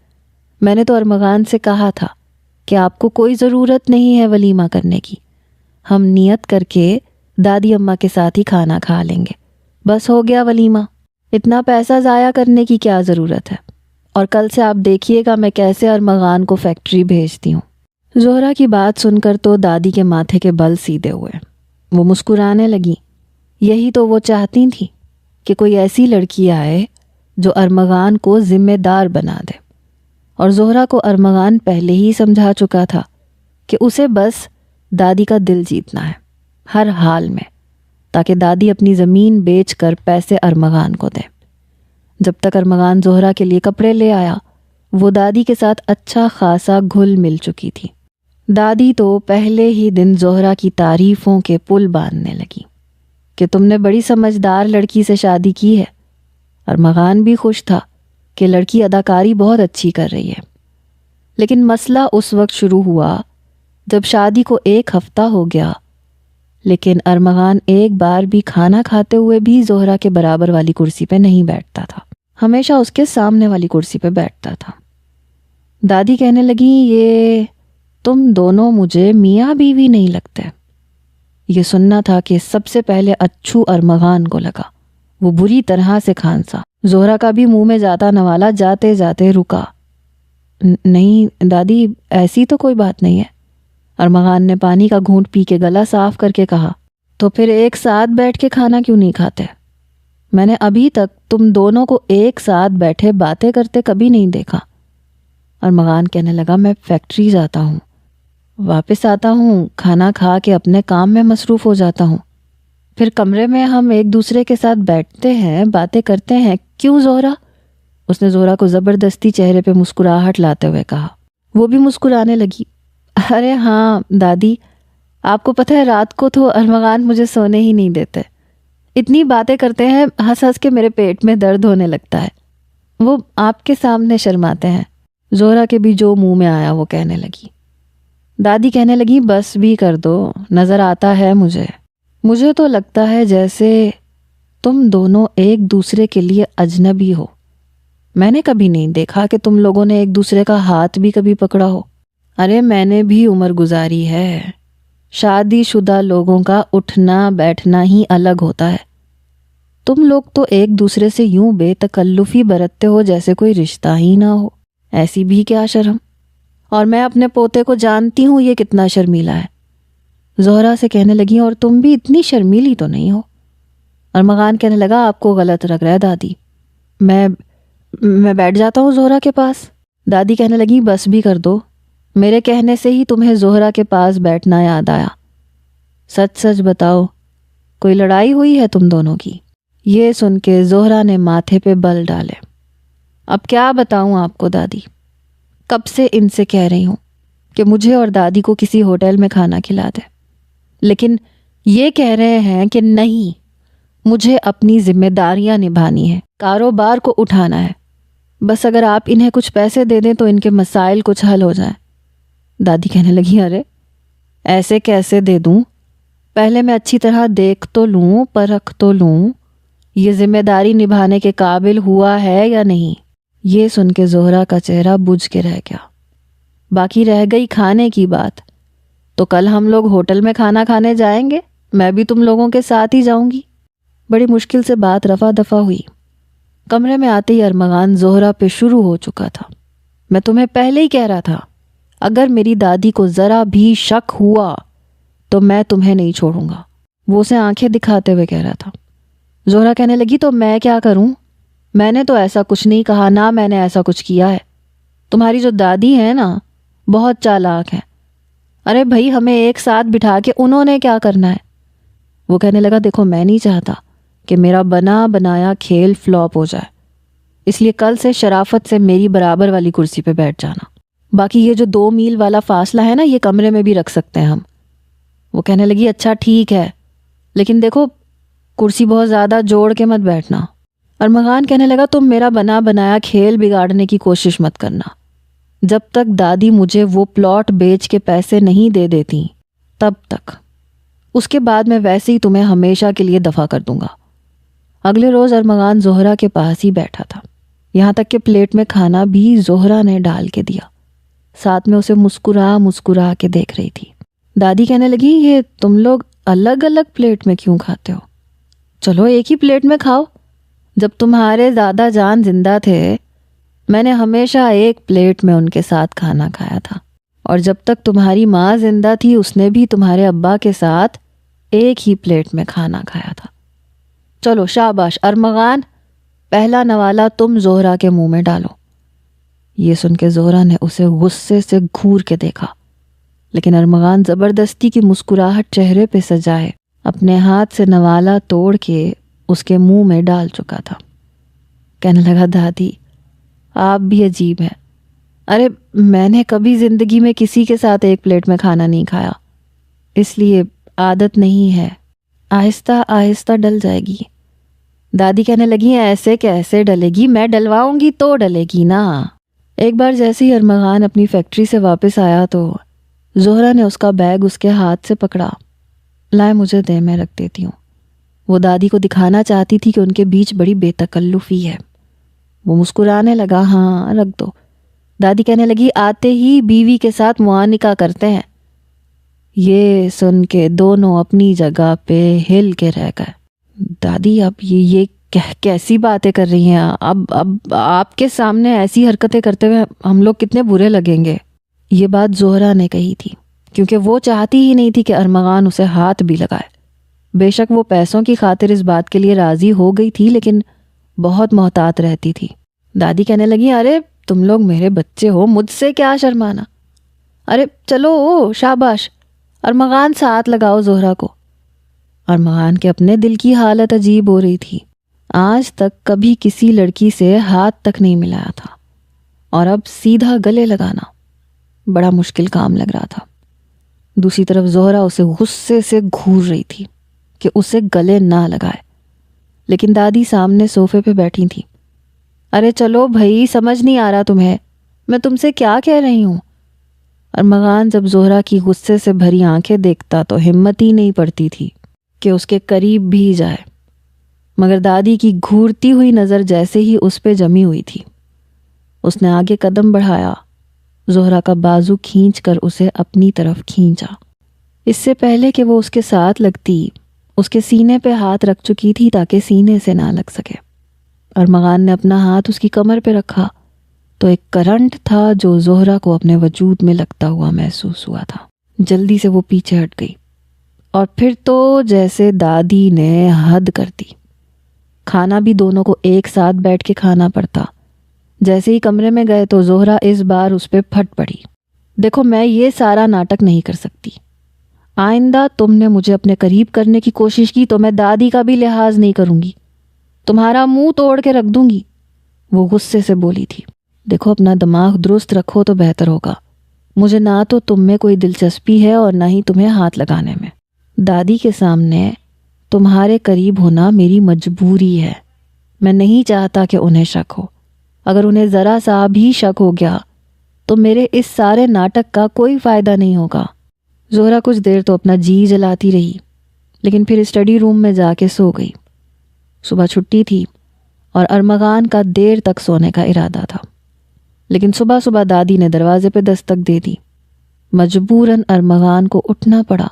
میں نے تو ارمغان سے کہا تھا کہ آپ کو کوئی ضرورت نہیں ہے ولیمہ کرنے کی، ہم نیت کر کے دادی اماں کے ساتھ ہی کھانا کھا لیں گے، بس ہو گیا ولیمہ، اتنا پیسہ ضائع کرنے کی کیا ضرورت ہے. اور کل سے آپ دیکھیے گا میں کیسے ارمغان کو فیکٹری بھیجتی ہوں. زہرا کی بات سن کر تو دادی کے ماتھے کے بل سیدھے ہوئے. وہ مسکرانے لگی. یہی تو وہ چاہتی تھی کہ کوئی ایسی لڑکی آئے جو ارمغان کو ذمہ دار بنا دے. اور زہرا کو ارمغان پہلے ہی سمجھا چکا تھا کہ اسے بس دادی کا دل جیتنا ہے ہر حال میں، تاکہ دادی اپنی زمین بیچ کر پیسے ارمغان کو دے. جب تک ارمغان زہرا کے لیے کپڑے لے آیا وہ دادی کے ساتھ اچھا خاصا گھل مل چکی تھی. دادی تو پہلے ہی دن زہرا کی تعریفوں کے پل باندھنے لگی کہ تم نے بڑی سمجھدار لڑکی سے شادی کی ہے. ارمغان بھی خوش تھا کہ لڑکی اداکاری بہت اچھی کر رہی ہے. لیکن مسئلہ اس وقت شروع ہوا جب شادی کو 1 ہفتہ ہو گیا، لیکن ارمغان ایک بار بھی کھانا کھاتے ہوئے بھی زہرا کے برابر والی کرسی پہ نہیں بیٹھتا تھا، ہمیشہ اس کے سامنے والی کرسی پہ بیٹھتا تھا. دادی کہنے لگی، یہ تم دونوں مجھے میاں بیوی نہیں لگتے. یہ سننا تھا کہ سب سے پہلے اچھو ارمغان کو لگا. وہ بری طرح سے کھانسا. زہرا کا بھی منہ میں جاتا نوالا جاتے جاتے رکا. نہیں دادی، ایسی تو کوئی بات نہیں ہے. ارمغان نے پانی کا گھونٹ پی کے گلا صاف کر کے کہا، تو پھر ایک ساتھ بیٹھ کے کھانا کیوں نہیں کھاتے؟ میں نے ابھی تک تم دونوں کو ایک ساتھ بیٹھے باتیں کرتے کبھی نہیں دیکھا. ارمغان کہنے لگا، میں فیکٹری جاتا ہوں، واپس آتا ہوں، کھانا کھا کے اپنے کام میں مصروف ہو جاتا ہوں، پھر کمرے میں ہم ایک دوسرے کے ساتھ بیٹھتے ہیں، باتیں کرتے ہیں. کیوں زہرا؟ اس نے زہرا کو زبردستی چہرے پہ مسکراہٹ لاتے ہوئے کہا. وہ بھی مسکرانے لگی. ارے ہاں دادی، آپ کو پتہ ہے رات کو تو ارمغان مجھے سونے ہی نہیں دیتے، اتنی باتیں کرتے ہیں، ہنس ہنس کے میرے پیٹ میں درد ہونے لگتا ہے. وہ آپ کے سامنے شرماتے ہیں. زہرا کے بھی جو منہ میں آیا وہ کہنے لگی. دادی کہنے لگی، بس بھی کر دو، نظر آتا ہے مجھے تو لگتا ہے جیسے تم دونوں ایک دوسرے کے لیے اجنبی ہو. میں نے کبھی نہیں دیکھا کہ تم لوگوں نے ایک دوسرے کا ہاتھ بھی کبھی پکڑا ہو. ارے میں نے بھی عمر گزاری ہے. شادی شدہ لوگوں کا اٹھنا بیٹھنا ہی الگ ہوتا ہے. تم لوگ تو ایک دوسرے سے یوں بے تکلفی برتتے ہو جیسے کوئی رشتہ ہی نہ ہو. ایسی بھی کیا شرم. اور میں اپنے پوتے کو جانتی ہوں یہ کتنا شرمیلا ہے. زہرا سے کہنے لگی اور تم بھی اتنی شرمیلی تو نہیں ہو. ارمغان کہنے لگا آپ کو غلط لگ رہا ہے دادی. میں بیٹھ جاتا ہوں زہرا کے پاس. دادی کہنے لگی بس بھی کر دو. میرے کہنے سے ہی تمہیں زہرا کے پاس بیٹھنا یاد آیا. سچ سچ بتاؤ کوئی لڑائی ہوئی ہے تم دونوں کی؟ یہ سن کے زہرا نے ماتھے پہ بل ڈالے. اب کیا بتاؤں آپ کو دادی، کب سے ان سے کہہ رہی ہوں کہ مجھے اور دادی کو کسی ہوٹل میں کھانا کھلا دے، لیکن یہ کہہ رہے ہیں کہ نہیں، مجھے اپنی ذمہ داریاں نبھانی ہے، کاروبار کو اٹھانا ہے. بس اگر آپ انہیں کچھ پیسے دے دیں تو ان کے مسائل کچھ حل ہو جائیں. دادی کہنے لگی ارے ایسے کیسے دے دوں، پہلے میں اچھی طرح دیکھ تو لوں، پرکھ تو لوں یہ ذمہ داری نبھانے کے قابل ہوا ہے یا نہیں. یہ سن کے زہرا کا چہرہ بجھ کے رہ گیا. باقی رہ گئی کھانے کی بات، تو کل ہم لوگ ہوٹل میں کھانا کھانے جائیں گے، میں بھی تم لوگوں کے ساتھ ہی جاؤں گی. بڑی مشکل سے بات رفع دفع ہوئی. کمرے میں آتے ہی ارمغان زہرا پہ شروع ہو چکا تھا. میں تمہیں پہلے ہی کہہ رہا تھا اگر میری دادی کو ذرا بھی شک ہوا تو میں تمہیں نہیں چھوڑوں گا. وہ اسے آنکھیں دکھاتے ہوئے کہہ رہا تھا. زہرا کہنے لگی تو میں کیا کروں؟ میں نے تو ایسا کچھ نہیں کہا، نہ میں نے ایسا کچھ کیا ہے. تمہاری جو دادی ہے نا بہت چالاک ہے. ارے بھائی ہمیں ایک ساتھ بٹھا کے انہوں نے کیا کرنا ہے؟ وہ کہنے لگا دیکھو میں نہیں چاہتا کہ میرا بنا بنایا کھیل فلاپ ہو جائے، اس لیے کل سے شرافت سے میری برابر والی کرسی پہ بیٹھ جانا. باقی یہ جو 2 میل والا فاصلہ ہے نا یہ کمرے میں بھی رکھ سکتے ہیں ہم. وہ کہنے لگی اچھا ٹھیک ہے، لیکن دیکھو کرسی بہت زیادہ جوڑ کے مت بیٹھنا. ارمغان کہنے لگا تم میرا بنا بنایا کھیل بگاڑنے کی کوشش مت کرنا. جب تک دادی مجھے وہ پلاٹ بیچ کے پیسے نہیں دے دیتی تب تک، اس کے بعد میں ویسے ہی تمہیں ہمیشہ کے لیے دفع کر دوں گا. اگلے روز ارمغان زہرا کے پاس ہی بیٹھا تھا، یہاں تک کہ پلیٹ میں کھانا بھی زہرا نے ڈال کے دیا، ساتھ میں اسے مسکرا کے دیکھ رہی تھی. دادی کہنے لگی یہ تم لوگ الگ الگ پلیٹ میں کیوں کھاتے ہو؟ چلو ایک ہی پلیٹ میں کھاؤ. جب تمہارے دادا جان زندہ تھے میں نے ہمیشہ ایک پلیٹ میں ان کے ساتھ کھانا کھایا تھا، اور جب تک تمہاری ماں زندہ تھی اس نے بھی تمہارے ابا کے ساتھ ایک ہی پلیٹ میں کھانا کھایا تھا. چلو شاباش ارمغان، پہلا نوالا تم زہرا کے منہ میں ڈالو. یہ سن کے زہرا نے اسے غصے سے گھور کے دیکھا، لیکن ارمغان زبردستی کی مسکراہٹ چہرے پہ سجائے اپنے ہاتھ سے نوالا توڑ کے اس کے منہ میں ڈال چکا تھا. کہنے لگا دادی آپ بھی عجیب ہیں. ارے میں نے کبھی زندگی میں کسی کے ساتھ ایک پلیٹ میں کھانا نہیں کھایا، اس لیے عادت نہیں ہے، آہستہ آہستہ ڈل جائے گی. دادی کہنے لگی ایسے کیسے ڈلے گی، میں ڈلواؤں گی تو ڈلے گی نا. ایک بار جیسے ہی ارمغان اپنی فیکٹری سے واپس آیا تو زہرا نے اس کا بیگ اس کے ہاتھ سے پکڑا. لائے مجھے دے میں رکھ دیتی ہوں. وہ دادی کو دکھانا چاہتی تھی کہ ان کے بیچ بڑی بے تکلفی ہے. وہ مسکرانے لگا ہاں رکھ دو. دادی کہنے لگی آتے ہی بیوی کے ساتھ معانقہ کرتے ہیں. یہ سن کے دونوں اپنی جگہ پہ ہل کے رہ گئے. دادی اب یہ کیسی باتیں کر رہی ہیں؟ اب آپ کے سامنے ایسی حرکتیں کرتے ہوئے ہم لوگ کتنے برے لگیں گے. یہ بات زہرا نے کہی تھی کیونکہ وہ چاہتی ہی نہیں تھی کہ ارمغان اسے ہاتھ بھی لگائے. بے شک وہ پیسوں کی خاطر اس بات کے لیے راضی ہو گئی تھی لیکن بہت محتاط رہتی تھی. دادی کہنے لگی ارے تم لوگ میرے بچے ہو، مجھ سے کیا شرمانا. ارے چلو شاباش ارمغان ساتھ لگاؤ زہرا کو. ارمغان کے اپنے دل کی حالت عجیب ہو رہی تھی. آج تک کبھی کسی لڑکی سے ہاتھ تک نہیں ملایا تھا اور اب سیدھا گلے لگانا بڑا مشکل کام لگ رہا تھا. دوسری طرف زہرا اسے غصے سے گھور رہی تھی کہ اسے گلے نہ لگائے، لیکن دادی سامنے صوفے پہ بیٹھی تھی. ارے چلو بھائی سمجھ نہیں آ رہا تمہیں، میں تم سے کیا کہہ رہی ہوں. ارمغان جب زہرا کی غصے سے بھری آنکھیں دیکھتا تو ہمت ہی نہیں پڑتی تھی کہ اس کے قریب بھی جائے، مگر دادی کی گھورتی ہوئی نظر جیسے ہی اس پہ جمی ہوئی تھی۔ اس نے آگے قدم بڑھایا، زہرا کا بازو کھینچ کر اسے اپنی طرف کھینچا۔ اس سے پہلے کہ وہ اس کے ساتھ لگتی، اس کے سینے پہ ہاتھ رکھ چکی تھی تاکہ سینے سے نہ لگ سکے۔ ارمغان نے اپنا ہاتھ اس کی کمر پہ رکھا تو ایک کرنٹ تھا جو زہرا کو اپنے وجود میں لگتا ہوا محسوس ہوا تھا۔ جلدی سے وہ پیچھے ہٹ گئی، اور پھر تو جیسے دادی نے حد کر دی۔ کھانا بھی دونوں کو ایک ساتھ بیٹھ کے کھانا پڑتا۔ جیسے ہی کمرے میں گئے تو زہرا اس بار اس پہ پھٹ پڑی۔ دیکھو، میں یہ سارا ناٹک نہیں کر سکتی۔ آئندہ تم نے مجھے اپنے قریب کرنے کی کوشش کی تو میں دادی کا بھی لحاظ نہیں کروں گی، تمہارا منہ توڑ کے رکھ دوں گی، وہ غصے سے بولی تھی۔ دیکھو، اپنا دماغ درست رکھو تو بہتر ہوگا۔ مجھے نہ تو تم میں کوئی دلچسپی ہے اور نہ ہی تمہیں ہاتھ لگانے میں۔ دادی کے سامنے تمہارے قریب ہونا میری مجبوری ہے۔ میں نہیں چاہتا کہ انہیں شک ہو۔ اگر انہیں ذرا سا بھی شک ہو گیا تو میرے اس سارے ناٹک کا کوئی فائدہ نہیں ہوگا۔ زہرا کچھ دیر تو اپنا جی جلاتی رہی، لیکن پھر اسٹڈی روم میں جا کے سو گئی۔ صبح چھٹی تھی اور ارمغان کا دیر تک سونے کا ارادہ تھا، لیکن صبح صبح دادی نے دروازے پہ دستک دے دی۔ مجبوراً ارمغان کو اٹھنا پڑا،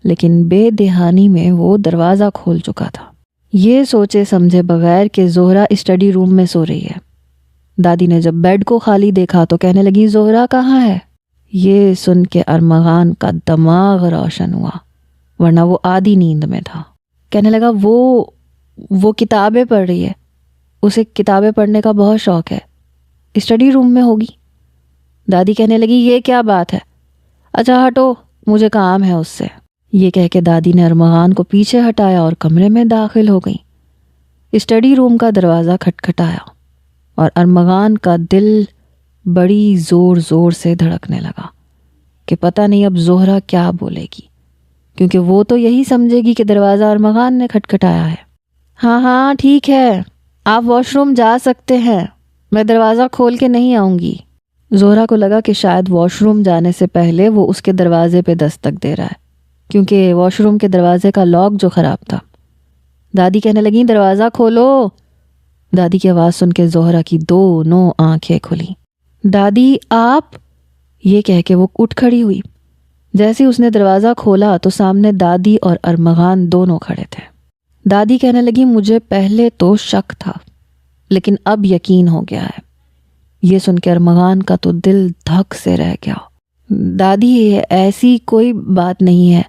لیکن بے دہانی میں وہ دروازہ کھول چکا تھا، یہ سوچے سمجھے بغیر کہ زہرا اسٹڈی روم میں سو رہی ہے۔ دادی نے جب بیڈ کو خالی دیکھا تو کہنے لگی، زہرا کہاں ہے؟ یہ سن کے ارمغان کا دماغ روشن ہوا، ورنہ وہ آدھی نیند میں تھا۔ کہنے لگا، وہ کتابیں پڑھ رہی ہے، اسے کتابیں پڑھنے کا بہت شوق ہے، اسٹڈی روم میں ہوگی۔ دادی کہنے لگی، یہ کیا بات ہے؟ اچھا ہٹو، مجھے کام ہے اس سے۔ یہ کہہ کے دادی نے ارمغان کو پیچھے ہٹایا اور کمرے میں داخل ہو گئی۔ اسٹڈی روم کا دروازہ کھٹکھٹایا اور ارمغان کا دل بڑی زور زور سے دھڑکنے لگا کہ پتہ نہیں اب زہرا کیا بولے گی، کیونکہ وہ تو یہی سمجھے گی کہ دروازہ ارمغان نے کھٹکھٹایا ہے۔ ہاں ٹھیک ہے، آپ واش روم جا سکتے ہیں، میں دروازہ کھول کے نہیں آؤں گی۔ زہرا کو لگا کہ شاید واش روم جانے سے پہلے وہ اس کے دروازے پہ دستک دے رہا ہے، کیونکہ واش روم کے دروازے کا لاک جو خراب تھا۔ دادی کہنے لگیں، دروازہ کھولو۔ دادی کی آواز سن کے زہرا کی دونوں آنکھیں کھلی۔ دادی آپ، یہ کہہ کے وہ اٹھ کھڑی ہوئی۔ جیسے اس نے دروازہ کھولا تو سامنے دادی اور ارمغان دونوں کھڑے تھے۔ دادی کہنے لگی، مجھے پہلے تو شک تھا لیکن اب یقین ہو گیا ہے۔ یہ سن کے ارمغان کا تو دل دھک سے رہ گیا۔ دادی، ایسی کوئی بات نہیں ہے۔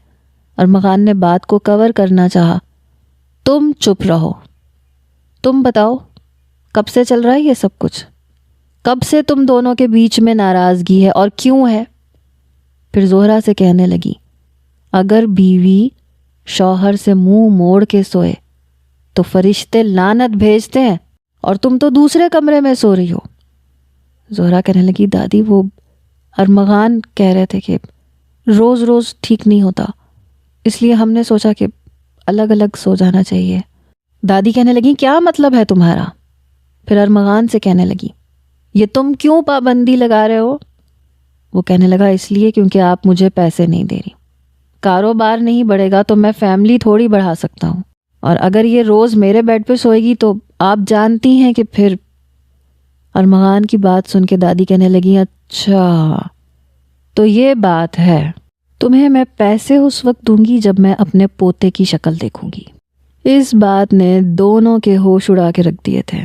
ارمغان نے بات کو کور کرنا چاہا۔ تم چپ رہو، تم بتاؤ کب سے چل رہا ہے یہ سب کچھ؟ کب سے تم دونوں کے بیچ میں ناراضگی ہے اور کیوں ہے؟ پھر زہرا سے کہنے لگی، اگر بیوی شوہر سے منہ موڑ کے سوئے تو فرشتے لعنت بھیجتے ہیں، اور تم تو دوسرے کمرے میں سو رہی ہو۔ زہرا کہنے لگی، دادی وہ ارمغان کہہ رہے تھے کہ روز روز ٹھیک نہیں ہوتا، اس لیے ہم نے سوچا کہ الگ الگ سو جانا چاہیے۔ دادی کہنے لگی، کیا مطلب ہے تمہارا؟ پھر ارمغان سے کہنے لگی، یہ تم کیوں پابندی لگا رہے ہو؟ وہ کہنے لگا، اس لیے کیونکہ آپ مجھے پیسے نہیں دے رہی۔ کاروبار نہیں بڑھے گا تو میں فیملی تھوڑی بڑھا سکتا ہوں، اور اگر یہ روز میرے بیڈ پہ سوئے گی تو آپ جانتی ہیں کہ پھر۔ ارمغان کی بات سن کے دادی کہنے لگی، اچھا تو یہ بات ہے، تمہیں میں پیسے اس وقت دوں گی جب میں اپنے پوتے کی شکل دیکھوں گی۔ اس بات نے دونوں کے ہوش اڑا کے رکھ دیے تھے۔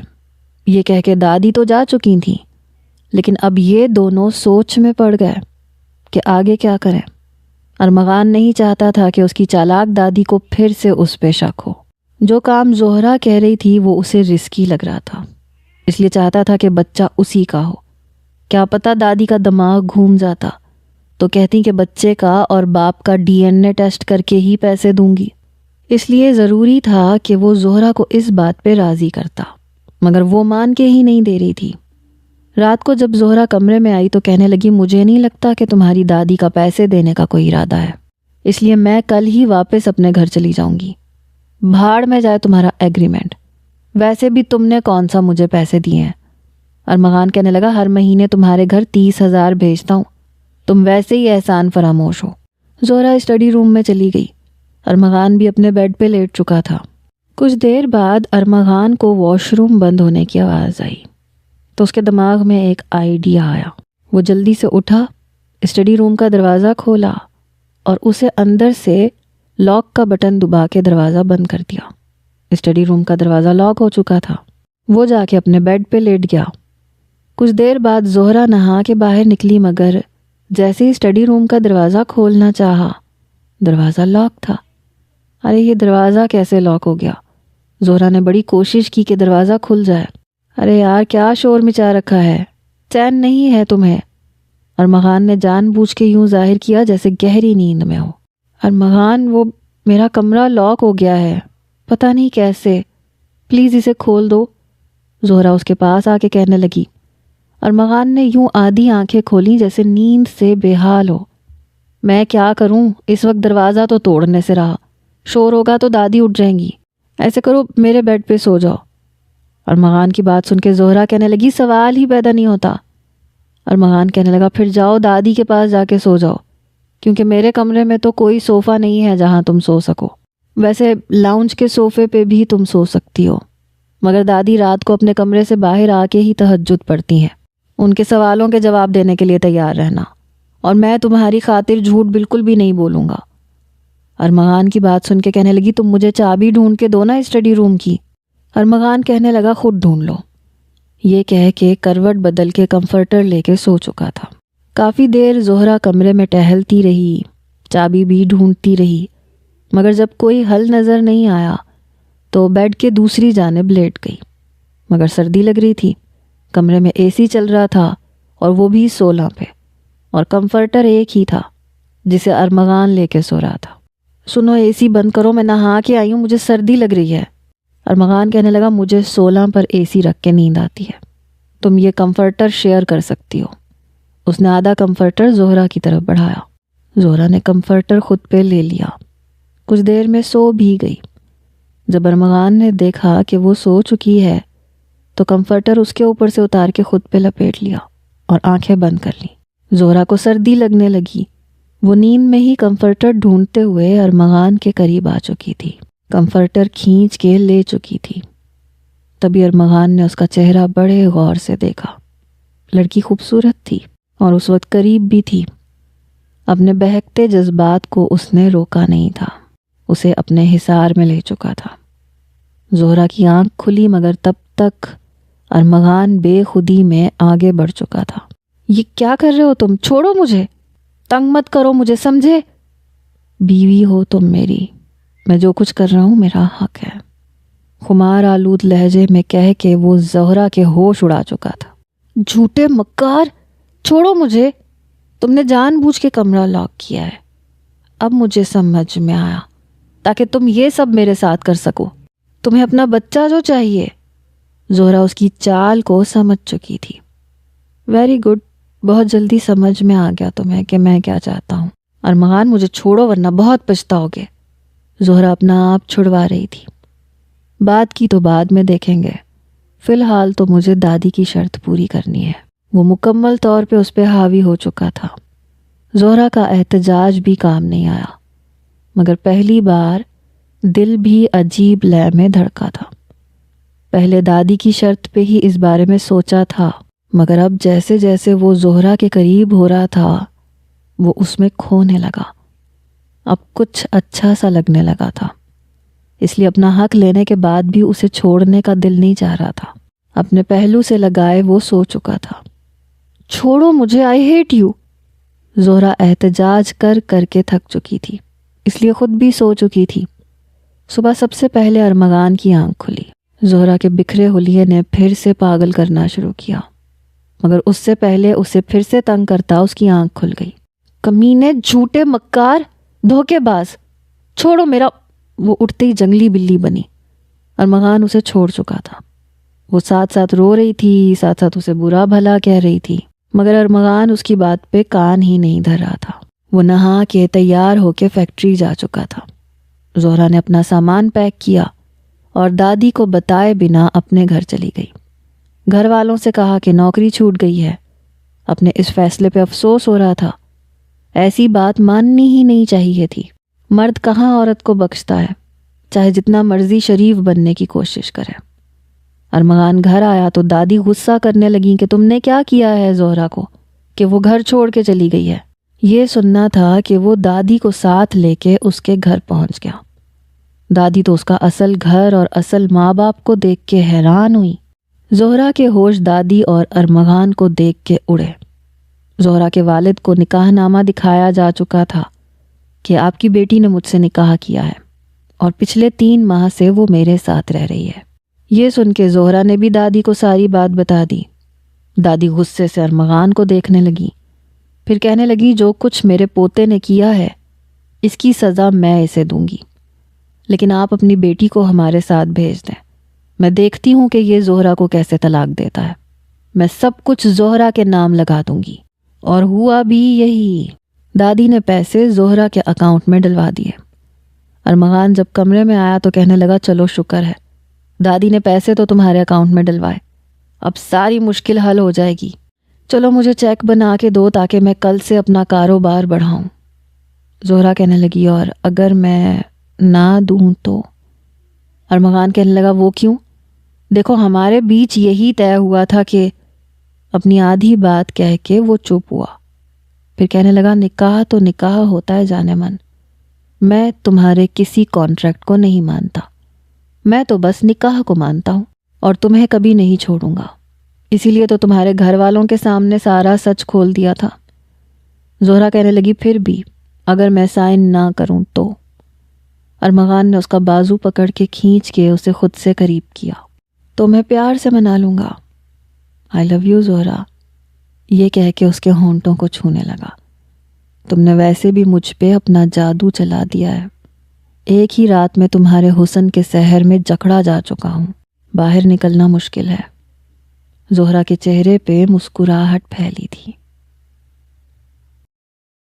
یہ کہہ کے دادی تو جا چکی تھیں، لیکن اب یہ دونوں سوچ میں پڑ گئے کہ آگے کیا کریں۔ ارمغان نہیں چاہتا تھا کہ اس کی چالاک دادی کو پھر سے اس پہ شک ہو۔ جو کام زہرا کہہ رہی تھی وہ اسے رسکی لگ رہا تھا، اس لیے چاہتا تھا کہ بچہ اسی کا ہو۔ کیا پتہ دادی کا دماغ گھوم جاتا تو کہتی کہ بچے کا اور باپ کا DNA ٹیسٹ کر کے ہی پیسے دوں گی۔ اس لیے ضروری تھا کہ وہ زہرا کو اس بات پہ راضی کرتا، مگر وہ مان کے ہی نہیں دے رہی تھی۔ رات کو جب زہرا کمرے میں آئی تو کہنے لگی، مجھے نہیں لگتا کہ تمہاری دادی کا پیسے دینے کا کوئی ارادہ ہے، اس لیے میں کل ہی واپس اپنے گھر چلی جاؤں گی۔ بھاڑ میں جائے تمہارا ایگریمنٹ، ویسے بھی تم نے کون سا مجھے پیسے دیے ہیں۔ ارمغان کہنے لگا، ہر مہینے تمہارے گھر 30,000 بھیجتا ہوں، تم ویسے ہی احسان فراموش ہو۔ زہرا اسٹڈی روم میں چلی گئی۔ ارمغان بھی اپنے بیڈ پہ لیٹ چکا تھا۔ کچھ دیر بعد ارمغان کو واش روم بند ہونے کی آواز آئی تو اس کے دماغ میں ایک آئیڈیا آیا۔ وہ جلدی سے اٹھا، اسٹڈی روم کا دروازہ کھولا اور اسے اندر سے لاک کا بٹن دبا کے دروازہ بند کر دیا۔ اسٹڈی روم کا دروازہ لاک ہو چکا تھا۔ وہ جا کے اپنے بیڈ پہ لیٹ گیا۔ کچھ دیر بعد زہرا نہا کے باہر نکلی، مگر جیسے ہی اسٹڈی روم کا دروازہ کھولنا چاہا، دروازہ لاک تھا۔ ارے یہ دروازہ کیسے لاک ہو گیا؟ زہرا نے بڑی کوشش کی کہ دروازہ کھل جائے۔ ارے یار کیا شور مچا رکھا ہے، چین نہیں ہے تمہیں؟ ارمغان نے جان بوجھ کے یوں ظاہر کیا جیسے گہری نیند میں ہو۔ ارمغان، وہ میرا کمرہ لاک ہو گیا ہے، پتہ نہیں کیسے، پلیز اسے کھول دو، زہرا اس کے پاس آ کے کہنے لگی۔ ارمغان نے یوں آدھی آنکھیں کھولی جیسے نیند سے بے حال ہو۔ میں کیا کروں، اس وقت دروازہ تو توڑنے سے رہا، شور ہوگا تو دادی اٹھ جائیں گی، ایسے کرو میرے بیڈ پہ سو جاؤ۔ ارمغان کی بات سن کے زہرا کہنے لگی سوال ہی پیدا نہیں ہوتا۔ ارمغان کہنے لگا پھر جاؤ دادی کے پاس جا کے سو جاؤ، کیونکہ میرے کمرے میں تو کوئی صوفہ نہیں ہے جہاں تم سو سکو، ویسے لاؤنج کے صوفے پہ بھی تم سو سکتی ہو، مگر دادی رات کو اپنے کمرے سے باہر آ کے ہی تہجد پڑھتی ہیں، ان کے سوالوں کے جواب دینے کے لیے تیار رہنا، اور میں تمہاری خاطر جھوٹ بالکل بھی نہیں بولوں گا۔ ارمغان کی بات سن کے کہنے لگی تم مجھے چابی ڈھونڈ کے دو نا اسٹڈی روم کی۔ ارمغان کہنے لگا خود ڈھونڈ لو۔ یہ کہہ کے کروٹ بدل کے کمفرٹر لے کے سو چکا تھا۔ کافی دیر زہرا کمرے میں ٹہلتی رہی، چابی بھی ڈھونڈتی رہی، مگر جب کوئی حل نظر نہیں آیا تو بیڈ کے دوسری جانب لیٹ گئی، مگر سردی لگ رہی تھی، کمرے میں اے سی چل رہا تھا اور وہ بھی 16 پہ، اور کمفرٹر ایک ہی تھا جسے ارمغان لے کے سو رہا تھا۔ سنو اے سی بند کرو، میں نہا کے آئی ہوں، مجھے سردی لگ رہی ہے۔ ارمغان کہنے لگا مجھے 16 پر اے سی رکھ کے نیند آتی ہے، تم یہ کمفرٹر شیئر کر سکتی ہو۔ اس نے آدھا کمفرٹر زہرا کی طرف بڑھایا۔ زہرا نے کمفرٹر خود پہ لے لیا، کچھ دیر میں سو بھی گئی۔ جب ارمغان نے دیکھا کہ وہ سو چکی ہے تو کمفرٹر اس کے اوپر سے اتار کے خود پہ لپیٹ لیا اور آنکھیں بند کر لیں۔ زہرا کو سردی لگنے لگی، وہ نیند میں ہی کمفرٹر ڈھونڈتے ہوئے ارمغان کے قریب آ چکی تھی، کمفرٹر کھینچ کے لے چکی تھی۔ تبھی ارمغان نے اس کا چہرہ بڑے غور سے دیکھا۔ لڑکی خوبصورت تھی اور اس وقت قریب بھی تھی۔ اپنے بہکتے جذبات کو اس نے روکا نہیں تھا، اسے اپنے حصار میں لے چکا تھا۔ زہرا کی آنکھ کھلی مگر تب تک ارمغان بے خودی میں آگے بڑھ چکا تھا۔ یہ کیا کر رہے ہو تم؟ چھوڑو مجھے، تنگ مت کرو مجھے، سمجھے؟ بیوی ہو تم میری، میں جو کچھ کر رہا ہوں میرا حق ہے، خمار آلود لہجے میں کہہ کے وہ زہرا کے ہوش اڑا چکا تھا۔ جھوٹے مکار، چھوڑو مجھے، تم نے جان بوجھ کے کمرہ لاک کیا ہے، اب مجھے سمجھ میں آیا، تاکہ تم یہ سب میرے ساتھ کر سکو، تمہیں اپنا بچہ جو چاہیے۔ زہرا اس کی چال کو سمجھ چکی تھی۔ ویری گڈ، بہت جلدی سمجھ میں آ گیا تمہیں کہ میں کیا چاہتا ہوں۔ ارمغان مجھے چھوڑو ورنہ بہت پچھتاؤ گے۔ زہرا اپنا آپ چھڑوا رہی تھی۔ بات کی تو بعد میں دیکھیں گے، فی الحال تو مجھے دادی کی شرط پوری کرنی ہے۔ وہ مکمل طور پہ اس پہ حاوی ہو چکا تھا۔ زہرا کا احتجاج بھی کام نہیں آیا، مگر پہلی بار دل بھی عجیب لے میں دھڑکا تھا۔ پہلے دادی کی شرط پہ ہی اس بارے میں سوچا تھا، مگر اب جیسے جیسے وہ زہرا کے قریب ہو رہا تھا وہ اس میں کھونے لگا۔ اب کچھ اچھا سا لگنے لگا تھا، اس لیے اپنا حق لینے کے بعد بھی اسے چھوڑنے کا دل نہیں چاہ رہا تھا۔ اپنے پہلو سے لگائے وہ سو چکا تھا۔ چھوڑو مجھے، آئی ہیٹ یو۔ زہرا احتجاج کر کر کے تھک چکی تھی، اس لیے خود بھی سو چکی تھی۔ صبح سب سے پہلے ارمغان کی آنکھ کھلی۔ زہرا کے بکھرے حلیے نے پھر سے پاگل کرنا شروع کیا، مگر اس سے پہلے اسے پھر سے تنگ کرتا اس کی آنکھ کھل گئی۔ کمینے، جھوٹے مکار، دھوکے باز، چھوڑو میرا۔ وہ اٹھتے ہی جنگلی بلی بنی۔ ارمغان اسے چھوڑ چکا تھا۔ وہ ساتھ ساتھ رو رہی تھی، ساتھ ساتھ اسے برا بھلا کہہ رہی تھی، مگر ارمغان اس کی بات پہ کان ہی نہیں دھر رہا تھا۔ وہ نہا کے تیار ہو کے فیکٹری جا چکا تھا۔ زہرا نے اپنا سامان پیک کیا اور دادی کو بتائے بنا اپنے گھر چلی گئی۔ گھر والوں سے کہا کہ نوکری چھوٹ گئی ہے۔ اپنے اس فیصلے پہ افسوس ہو رہا تھا، ایسی بات ماننی ہی نہیں چاہیے تھی۔ مرد کہاں عورت کو بخشتا ہے، چاہے جتنا مرضی شریف بننے کی کوشش کرے۔ ارمغان گھر آیا تو دادی غصہ کرنے لگیں کہ تم نے کیا کیا ہے زہرا کو کہ وہ گھر چھوڑ کے چلی گئی ہے۔ یہ سننا تھا کہ وہ دادی کو ساتھ لے کے اس کے گھر پہنچ گیا۔ دادی تو اس کا اصل گھر اور اصل ماں باپ کو دیکھ کے حیران ہوئی۔ زہرا کے ہوش دادی اور ارمغان کو دیکھ کے اڑے۔ زہرا کے والد کو نکاح نامہ دکھایا جا چکا تھا کہ آپ کی بیٹی نے مجھ سے نکاح کیا ہے اور پچھلے 3 ماہ سے وہ میرے ساتھ رہ رہی ہے۔ یہ سن کے زہرا نے بھی دادی کو ساری بات بتا دی۔ دادی غصے سے ارمغان کو دیکھنے لگی، پھر کہنے لگی جو کچھ میرے پوتے نے کیا ہے اس کی سزا میں اسے دوں گی، لیکن آپ اپنی بیٹی کو ہمارے ساتھ بھیج دیں۔ میں دیکھتی ہوں کہ یہ زہرا کو کیسے طلاق دیتا ہے۔ میں سب کچھ زہرا کے نام لگا دوں گی۔ اور ہوا بھی یہی۔ دادی نے پیسے زہرا کے اکاؤنٹ میں ڈلوا دیے۔ ارمغان جب کمرے میں آیا تو کہنے لگا چلو شکر ہے، دادی نے پیسے تو تمہارے اکاؤنٹ میں ڈلوائے، اب ساری مشکل حل ہو جائے گی۔ چلو مجھے چیک بنا کے دو تاکہ میں کل سے اپنا کاروبار بڑھاؤں۔ زہرا کہنے لگی اور اگر میں نہ دوں تو؟ ارمغان کہنے لگا وہ کیوں؟ دیکھو ہمارے بیچ یہی طے ہوا تھا کہ اپنی آدھی بات کہہ کے وہ چپ ہوا۔ پھر کہنے لگا نکاح تو نکاح ہوتا ہے جانے من، میں تمہارے کسی کانٹریکٹ کو نہیں مانتا، میں تو بس نکاح کو مانتا ہوں اور تمہیں کبھی نہیں چھوڑوں گا، اسی لیے تو تمہارے گھر والوں کے سامنے سارا سچ کھول دیا تھا۔ زہرا کہنے لگی پھر بھی اگر میں سائن نہ کروں تو؟ ارمغان نے اس کا بازو پکڑ کے کھینچ کے اسے خود سے قریب کیا۔ تو میں پیار سے منا لوں گا، آئی لو یو زہرا، یہ کہہ کے اس کے ہونٹوں کو چھونے لگا۔ تم نے ویسے بھی مجھ پہ اپنا جادو چلا دیا ہے، ایک ہی رات میں تمہارے حسن کے سحر میں جکڑا جا چکا ہوں، باہر نکلنا مشکل ہے۔ زہرا کے چہرے پہ مسکراہٹ پھیلی تھی۔